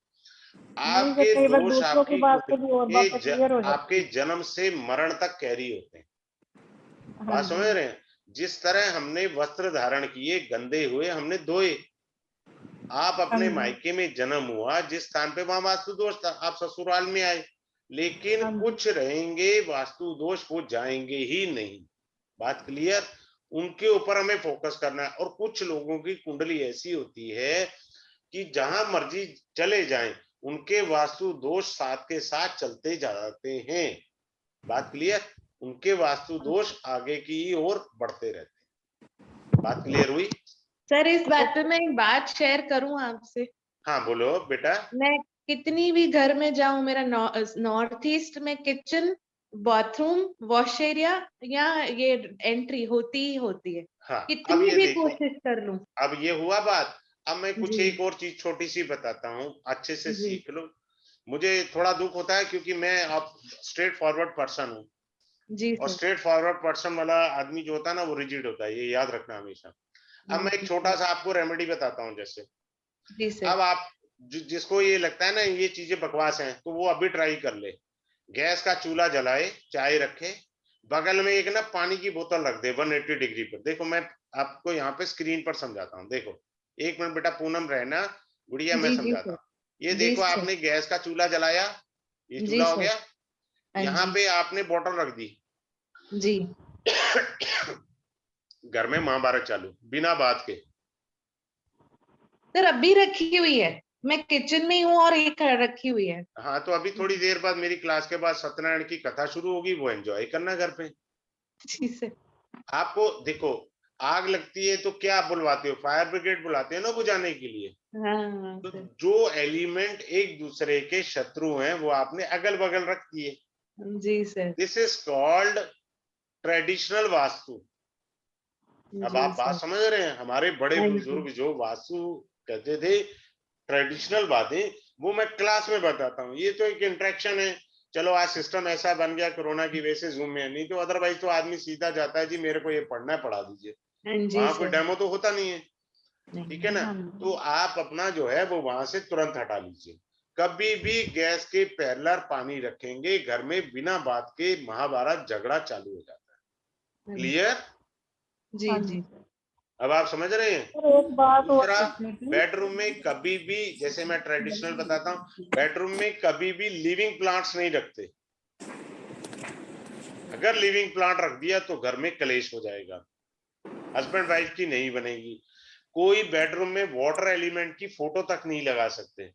नहीं सर, आपके कई बार दोष दूसरों की आपकी बात से भी और कुंडली बातें क्लियर हो जाती आपके हैं। जन्म से मरण तक कैरी होते हैं। हाँ बात समझ जी। रहे हैं? जिस तरह हमने वस्त्र धारण किए, गंदे हुए, हमने धोए। आप हाँ अपने जी। मायके में जन्म हुआ, जिस स्थान पे वहां वास्तु दोष था, आप ससुराल में आए, लेकिन हाँ जी। कुछ रहेंगे वास्तु दोष, वो जाएंगे ही नहीं। बात क्लियर? उनके ऊपर हमें फोकस करना है। और कुछ लोगों की कुंडली ऐसी होती है कि जहां मर्जी चले जाएं, उनके वास्तु दोष साथ के साथ चलते जाते हैं। बात क्लियर? उनके वास्तु दोष आगे की ओर बढ़ते रहते हैं। बात क्लियर हुई? सर इस बात पे मैं एक बात शेयर करूं आपसे? हाँ बोलो बेटा। मैं कितनी भी घर में जाऊं, मेरा नॉर्थ ईस्ट में किचन, बाथरूम, वॉश एरिया या ये एंट्री होती ही होती है, हाँ अब कितनी ये भी देखो, कोशिश कर लूं। अब ये हुआ बात। अब मैं कुछ जी। एक और चीज छोटी सी बताता हूँ, अच्छे से जी। सीख लो। मुझे थोड़ा दुख होता है क्योंकि मैं अब स्ट्रेट फॉरवर्ड पर्सन हूँ, जी और सर। स्ट्रेट फॉरवर्ड पर्सन वाला आदमी जो होता है ना वो रिजिड होता है, ये याद रखना हमेशा। अब मैं एक छोटा सा आपको रेमेडी बताता हूँ। जैसे जी सर। अब आप जिसको ये लगता है ना ये चीजें बकवास हैं, तो वो अभी ट्राई कर ले। गैस का चूल्हा जलाए, चाय रखे, बगल में एक ना पानी की बोतल रख दे 180 डिग्री पर। देखो मैं आपको यहाँ पे स्क्रीन पर समझाता हूँ। देखो 1 मिनट बेटा, पूनम रहना, गुड़िया मैं जी, जी समझाता सर। हूँ। ये जी देखो सर। आपने गैस का चूल्हा जलाया, ये जी चूल्हा हो सर। गया, हाँ यहाँ जी। पे आपने बोतल रख दी। जी। घर में महाभारत चालू, बिना बात के। सर अभी रखी हुई है, मैं किचन में हूँ और एक रखी हुई है। हाँ तो अभी थोड़ी देर बाद मेरी क्लास के बाद सत्यनारायण की कथा शुरू होगी, वो एंजॉय करना घर पे। जी सर। आपको देखो, आग लगती है तो क्या बुलवाते हो, फायर ब्रिगेड बुलाते हो ना बुझाने के लिए। हाँ तो सर। जो एलिमेंट एक दूसरे के शत्रु हैं वो आपने अगल बगल रख दिए। जी sir. This is called traditional vastu. अब जी आप बात सर। समझ रहे हैं, हमारे बड़े हाँ जी। बुजुर्ग जो वास्तु कहते थे, ट्रेडिशनल बातें, वो मैं क्लास में बताता हूँ। ये तो एक इंटरेक्शन है। चलो आज सिस्टम ऐसा बन गया कोरोना की वजह से जूम में, नहीं तो अदरवाइज तो आदमी सीधा जाता है जी मेरे को ये पढ़ना है, पढ़ा दीजिए। हाँ जी वहां कोई सर। डेमो तो होता नहीं है, ठीक है नहीं। ना। हाँ तो जी। आप अपना जो है वो वहां से तुरंत हटा लीजिए। कभी भी गैस के पैरेलल पानी रखेंगे घर में, बिना बात के महाभारत झगड़ा चालू हो जाता है। क्लियर? जी हाँ जी। जी। अब आप समझ रहे हैं। सर एक बात और दूसरा, पूछनी थी। बेडरूम में कभी भी, जैसे मैं ट्रेडिशनल बताता हूँ, बेडरूम में कभी भी लिविंग प्लांट्स नहीं रखते। अगर लिविंग प्लांट रख दिया तो घर में कलेश हो जाएगा, हस्बैंड वाइफ की नहीं बनेगी। कोई बेडरूम में वाटर एलिमेंट की फोटो तक नहीं लगा सकते।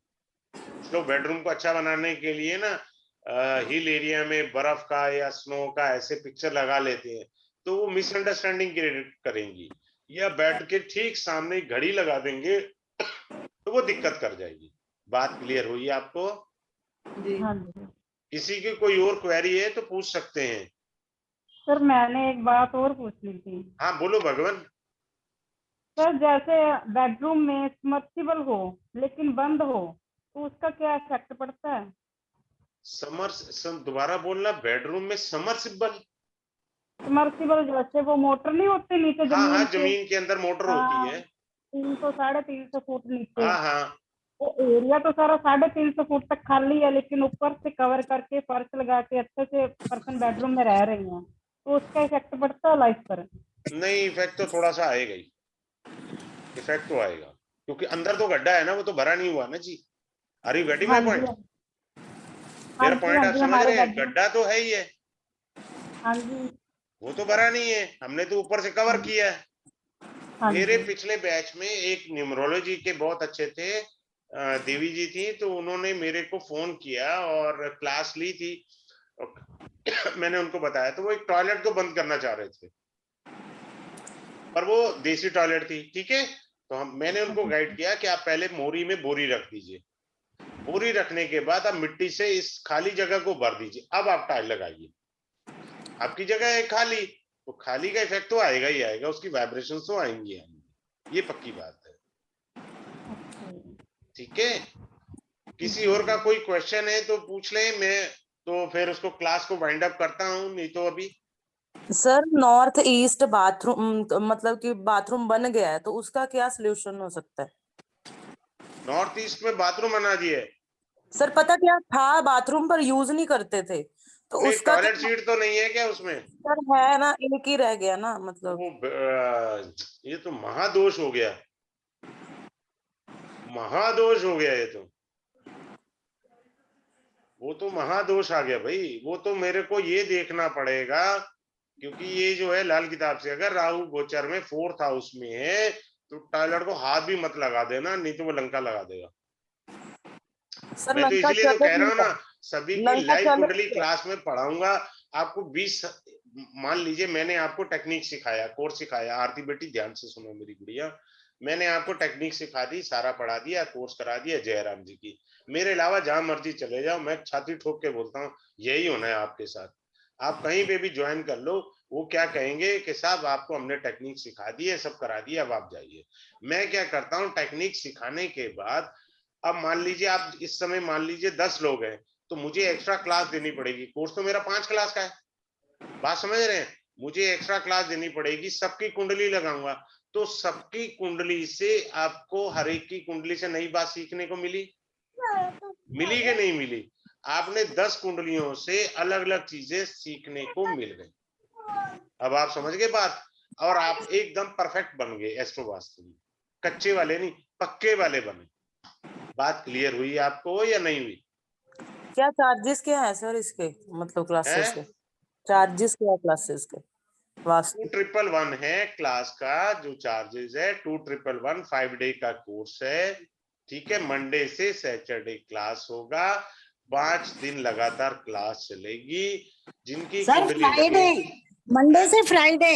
तो बेडरूम को अच्छा बनाने के लिए ना हिल एरिया में बर्फ का या स्नो का ऐसे पिक्चर लगा लेते हैं, तो वो मिसअंडरस्टैंडिंग क्रिएट करेंगी। या बेड के ठीक सामने घड़ी लगा देंगे तो वो दिक्कत कर जाएगी। बात क्लियर हुई आपको? जी। हाँ जी। किसी की कोई और क्वेरी है तो पूछ सकते हैं। सर मैंने एक बात और पूछनी थी। हाँ बोलो भगवान। सर जैसे बेडरूम में सबमर्सिबल हो लेकिन बंद हो तो उसका क्या इफेक्ट पड़ता है? दोबारा बोलना, बेडरूम में समरसिबल? सबमर्सिबल जैसे वो मोटर नहीं होती नीचे हाँ हाँ, जमीन के। जमीन के अंदर मोटर होती हाँ, है। 300 350 फुट नीचे। हाँ हाँ, वो एरिया तो सारा 350 फुट तक खाली है, लेकिन ऊपर से कवर करके फर्श लगा के अच्छे से पर्सन बेडरूम में रह रही हैं, तो उसका इफेक्ट पड़ता है लाइफ पर? नहीं इफेक्ट तो थोड़ा सा आएगा ही, इफेक्ट तो आएगा, क्योंकि अंदर तो गड्ढा है ना, वो तो भरा नहीं हुआ ना जी। आर यू गेटिंग हाँ माय जी। पॉइंट? हाँ मेरा जी। पॉइंट हाँ आप जी समझ हमारे रहे हैं, बेडरूम। गड्ढा तो है ही है, हाँ जी। वो तो भरा नहीं है, हमने तो ऊपर से कवर किया है। हाँ मेरे जी। पिछले बैच में एक न्यूमरोलॉजी के बहुत अच्छे थे, देवी जी थी, तो उन्होंने मेरे को फोन किया और क्लास ली थी। मैंने उनको बताया, तो वो एक टॉयलेट को बंद करना चाह रहे थे, पर वो देसी टॉयलेट थी, ठीक है। तो मैंने उनको गाइड किया कि आप पहले मोरी में बोरी रख दीजिए, बोरी रखने के बाद आप मिट्टी से इस खाली जगह को भर दीजिए, अब आप टाइल लगाइए। आपकी जगह है खाली, तो खाली का इफेक्ट तो आएगा ही आएगा, उसकी वाइब्रेशन तो आएंगी, ये पक्की बात है, ठीक है। किसी और का कोई क्वेश्चन है तो पूछ ले, मैं तो फिर उसको क्लास को वाइंड अप करता हूँ, नहीं तो अभी। सर नॉर्थ ईस्ट बाथरूम मतलब कि बाथरूम बन गया है तो उसका क्या सलूशन हो सकता है? नॉर्थ ईस्ट में बाथरूम बना दिए? सर पता क्या था, बाथरूम पर यूज नहीं करते थे तो नहीं उसका टॉयलेट क्या? सीट तो नहीं है क्या उसमें? सर है ना, एक ही रह गया ना मतलब। वो ये तो महादोष हो गया, महादोष हो गया ये तो, वो तो महादोष आ गया भाई। वो तो मेरे को ये देखना पड़ेगा, क्योंकि ये जो है लाल किताब से, अगर राहु गोचर में 4th हाउस में है तो टॉयलेट को हाथ भी मत लगा देना, नहीं तो वो लंका लगा देगा। सर मैं तो लंका इसीलिए तो चले कह रहा हूँ ना, सभी की लंका लाइव चले कुंडली क्लास में पढ़ाऊंगा आपको। 20 मान लीजिए मैंने आपको टेक्निक सिखाया, कोर्स सिखाया, आरती बेटी ध्यान से सुनो मेरी गुड़िया, मैंने आपको टेक्निक सिखा दी, सारा पढ़ा दिया, कोर्स करा दिया जयराम जी की। मेरे अलावा जहां मर्जी चले जाओ, मैं छाती ठोक के बोलता हूँ यही होना है आपके साथ। आप कहीं पे भी ज्वाइन कर लो, वो क्या कहेंगे कि साहब आपको हमने टेक्निक सिखा दी है, सब करा दिया, अब आप जाइए। मैं क्या करता हूँ, टेक्निक सिखाने के बाद अब मान लीजिए आप इस समय मान लीजिए 10 लोग हैं, तो मुझे एक्स्ट्रा क्लास देनी पड़ेगी। कोर्स तो मेरा 5 क्लास का है, बात समझ रहे हैं? मुझे एक्स्ट्रा क्लास देनी पड़ेगी, सबकी कुंडली लगाऊंगा, तो सबकी कुंडली से आपको हर एक की कुंडली से नई बात सीखने को मिली कि नहीं मिली? आपने 10 कुंडलियों से अलग अलग चीजें सीखने को मिल गई। अब आप समझ गए बात, और आप एकदम परफेक्ट बन गए एस्ट्रो वास्तु में, कच्चे वाले नहीं पक्के वाले बने। बात क्लियर हुई आपको या नहीं हुई? क्या चार्जेस क्या है सर इसके, मतलब क्लासेस के है चार्जेस क्या है क्लासेस के? वास्तु 2111 है क्लास का जो चार्जेस है, 2111 5 डे का कोर्स है, ठीक है। मंडे से सैटरडे क्लास होगा, 5 दिन लगातार क्लास चलेगी। जिनकी सर कुंडली फ्राइडे, लगी, मंडे से फ्राइडे,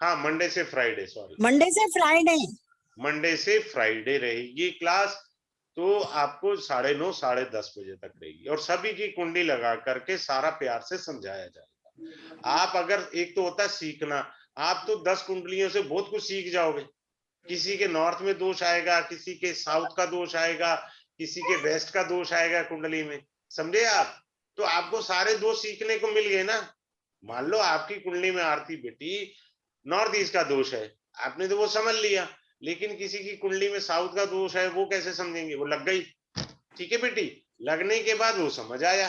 हाँ मंडे से फ्राइडे, सॉरी मंडे से फ्राइडे, मंडे से फ्राइडे रहेगी क्लास। तो आपको 9:30 10:30 बजे तक रहेगी, और सभी की कुंडली लगा करके सारा प्यार से समझाया जाएगा। आप अगर, एक तो होता है सीखना, आप तो 10 कुंडलियों से बहुत कुछ सीख जाओगे। किसी के नॉर्थ में दोष आएगा, किसी के साउथ का दोष आएगा, किसी के वेस्ट का दोष आएगा कुंडली में, समझे आप? तो आपको सारे दोष सीखने को मिल गए ना। मान लो आपकी कुंडली में आरती बेटी नॉर्थ ईस्ट का दोष है, आपने तो वो समझ लिया, लेकिन किसी की कुंडली में साउथ का दोष है, वो कैसे समझेंगे? वो लग गई, ठीक है बेटी, लगने के बाद वो समझ आया।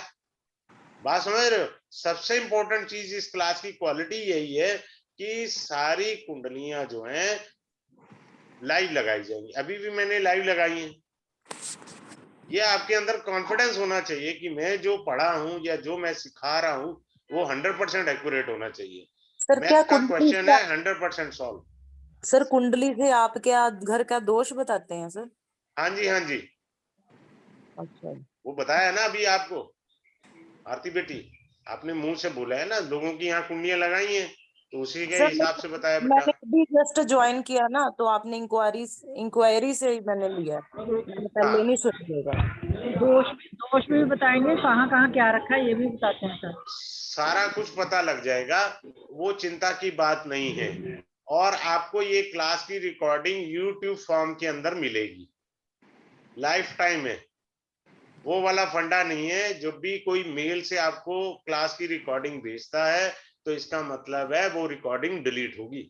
बात समझ रहे हो? सबसे इंपॉर्टेंट चीज इस क्लास की क्वालिटी यही है कि सारी कुंडलियां जो हैं लाइव लगाई जाएंगी। अभी भी मैंने लाइव लगाई हैं। ये आपके अंदर कॉन्फिडेंस होना चाहिए कि मैं जो पढ़ा हूं या जो मैं सिखा रहा हूं वो 100% एक्यूरेट होना चाहिए। सर क्या मैथ का कुंडली क्वेश्चन है 100% सॉल्व। सर कुंडली से आप क्या घर का दोष बताते हैं सर? हाँ जी, हाँ जी, अच्छा, वो बताया ना अभी आपको आरती बेटी, आपने मुंह से बोला है ना, लोगों की यहाँ कुंडलियां लगाई हैं, तो उसी के सर हिसाब से बताया बेटा। मैंने अभी जस्ट ज्वाइन किया ना, तो आपने इंक्वायरी से ही मैंने लिया, मैंने पहले हाँ, नहीं सोचा। दोष दोष भी बताएंगे, कहाँ कहाँ क्या रखा है ये भी बताते हैं सर। सारा कुछ पता लग जाएगा, वो चिंता की बात नहीं है। और आपको ये क्लास की रिकॉर्डिंग YouTube फॉर्म के अंदर मिलेगी, लाइफ टाइम है। वो वाला फंडा नहीं है, जब भी कोई मेल से आपको क्लास की रिकॉर्डिंग भेजता है तो इसका मतलब है वो रिकॉर्डिंग डिलीट होगी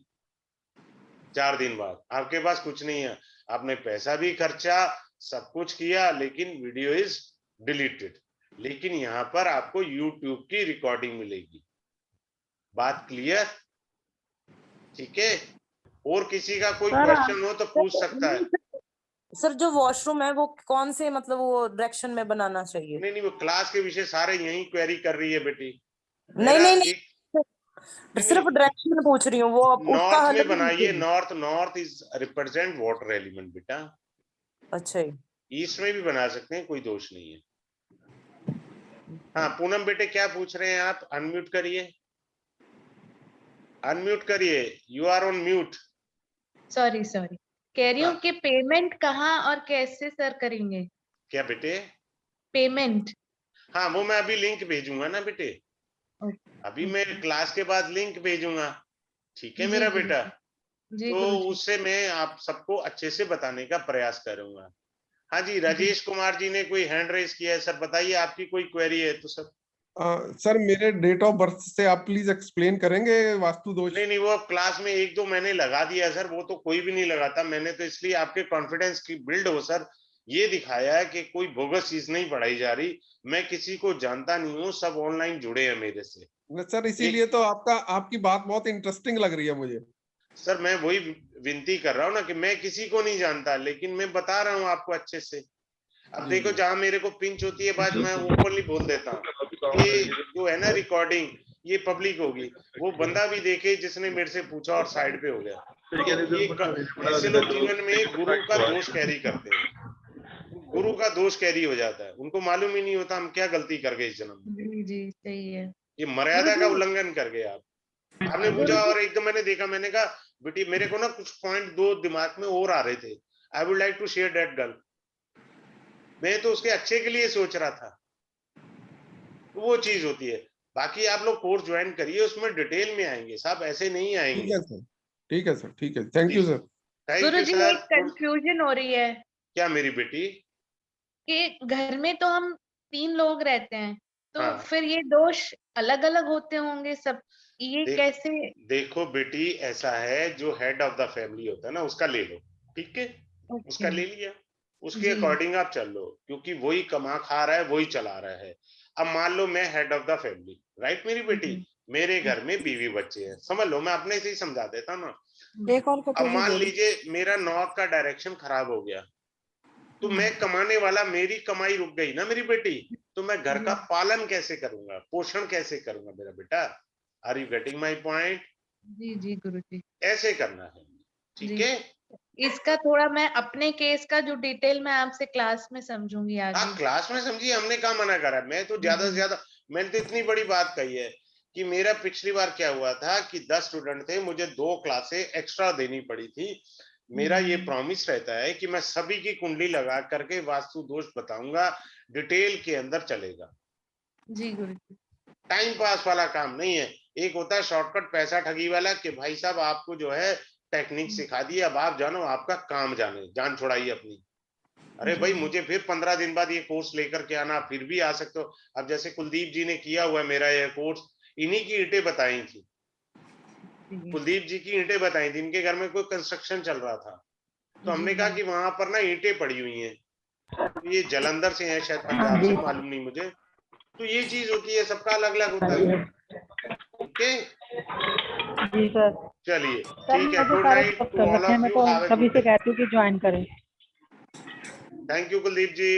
4 दिन बाद। आपके पास कुछ नहीं है, आपने पैसा भी खर्चा, सब कुछ किया, लेकिन वीडियो इज डिलीटेड। लेकिन यहाँ पर आपको YouTube की रिकॉर्डिंग मिलेगी। बात क्लियर? ठीक है। और किसी का कोई क्वेश्चन हो तो पूछ सकता है। सर जो वॉशरूम है वो कौन से, मतलब वो डायरेक्शन में बनाना चाहिए? नहीं नहीं, वो क्लास के विषय सारे यही क्वेरी कर रही है बेटी। नहीं मेरा नहीं एक नहीं, सिर्फ डायरेक्शन पूछ रही हूँ, वो उसका नॉर्थ हल में भी बनाइए, दीजिए। North is represent water element बेटा। अच्छा जी। ईस्ट में भी बना सकते हैं, कोई दोष नहीं है। हाँ पूनम बेटे क्या पूछ रहे हैं आप? अनम्यूट करिए, अनम्यूट करिए, you are on mute. Sorry sorry, कह रही हूँ हाँ कि पेमेंट कहाँ और कैसे सर करेंगे? क्या बेटे? पेमेंट? हाँ वो मैं अभी लिंक भेजूंगा ना बेटे, अभी मैं क्लास के बाद लिंक भेजूंगा, ठीक है जी मेरा जी बेटा। जी तो गुरुजी। उससे मैं आप सबको अच्छे से बताने का प्रयास करूंगा। हाँ जी, राजेश कुमार जी ने कोई हैंड रेज किया है, सर बताइए आपकी कोई क्वेरी है तो सर। सर मेरे डेट ऑफ बर्थ से आप प्लीज एक्सप्लेन करेंगे वास्तु दोष? नहीं नहीं, वो क्लास में 1-2 मैंने लगा दिया सर, वो तो कोई भी नहीं लगाता। मैंने तो इसलिए आपके कॉन्फिडेंस की बिल्ड हो सर, ये दिखाया है कि कोई बोगस चीज नहीं पढ़ाई जा रही। मैं किसी को जानता नहीं हूँ, सब ऑनलाइन जुड़े हैं मेरे से। सर इसीलिए तो आपकी बात बहुत इंटरेस्टिंग लग रही है मुझे। सर मैं वही विनती कर रहा हूँ ना कि मैं किसी को नहीं जानता, लेकिन मैं बता रहा हूँ आपको अच्छे से। अब देखो जहां मेरे को पिंच होती है बात, मैं ओपनली बोल देता हूँ कि जो है ना रिकॉर्डिंग ये पब्लिक होगी, वो बंदा भी देखे जिसने मेरे से पूछा और साइड पे हो गया। तो ये ऐसे लोग जीवन में गुरु का दोष कैरी करते हैं, गुरु का दोष कैरी हो जाता है, उनको मालूम ही नहीं होता हम क्या गलती कर गए इस जन्म में। जी जी सही है ये मर्यादा का उल्लंघन कर गए आप। आपने पूछा गुरुजी। और एकदम मैंने देखा, मैंने कहा बेटी मेरे को ना कुछ पॉइंट 2 दिमाग में और आ रहे थे, I would like to share that girl. मैं तो उसके अच्छे के लिए सोच रहा था। तो वो चीज होती है। बाकी आप लोग कोर्स ज्वाइन करिए, उसमें डिटेल में आएंगे साहब, ऐसे नहीं ठीक आएंगे। है सर, ठीक है सर, ठीक है, thank you sir. Thank Guru you ji, sir. एक कंफ्यूजन हो रही है क्या मेरी बेटी? कि घर में तो हम 3 लोग रहते हैं, तो हाँ। फिर ये दोष अलग अलग होते होंगे सब, ये कैसे? देखो बेटी, ऐसा है, जो हेड ऑफ द फैमिली होता है ना, उसका ले लो, ठीक है, उसका ले लिया, उसके जी। अकॉर्डिंग आप चल लो, क्योंकि वही कमा खा रहा है, वही चला रहा है। अब मान लो मैं head of the family, right मेरी बेटी, मेरे घर में बीवी बच्चे हैं, समझ लो, मैं अपने से ही समझा देता ना। एक और अब कटोरी मान दे दो। लीजिए मेरा नॉर्थ का डायरेक्शन खराब हो गया, तो मैं कमाने वाला, मेरी कमाई रुक गई ना मेरी बेटी, तो मैं घर का पालन कैसे करूंगा, पोषण कैसे करूंगा मेरा बेटा? Are you getting my point? जी जी गुरु जी, ऐसे करना है, ठीक है। इसका थोड़ा मैं अपने केस का जो डिटेल मैं आपसे क्लास में समझूंगी हाँ, आगे। क्लास में समझिए, हमने कहा मना करा, मैं तो ज्यादा से ज्यादा, मैंने तो इतनी बड़ी बात कही है कि मेरा पिछली बार क्या हुआ था कि 10 स्टूडेंट थे, मुझे 2 क्लासें एक्स्ट्रा देनी पड़ी थी। मेरा ये प्रॉमिस रहता है कि मैं सभी की कुंडली लगा करके वास्तु दोष बताऊंगा, डिटेल के अंदर चलेगा। जी गुरु जी। टाइम पास वाला काम नहीं है। एक होता है शॉर्टकट पैसा ठगी वाला, कि भाई साहब आपको जो है टेक्निक सिखा दी, अब आप जानो, आपका काम जाने, जान छोड़ाइए अपनी। अरे भाई, मुझे फिर 15 दिन बाद ये कोर्स लेकर के आना, फिर भी आ सकते हो। अब जैसे कुलदीप जी ने किया हुआ है मेरा ये कोर्स, इन्हीं की ईंटें बताई थी, कुलदीप जी की ईंटें बताई थी, इनके घर में कोई कंस्ट्रक्शन चल रहा था, तो हमने कहा कि वहां पर ना ईंटें पड़ी हुई हैं, तो ये जलंधर से हैं शायद, पंजाब से, मालूम नहीं मुझे। तो ये चीज होती है, सबका अलग अलग होता है, ठीक है जी सर। चलिए, सर ठीक है, मुझे गुड सारे नाइट पोस्ट टू कर ऑल रखे हैं, ऑफ मैं यू, तो हैव अ सभी गुड से डे। कहती हूँ कि ज्वाइन करें। Thank you Kuldeep ji.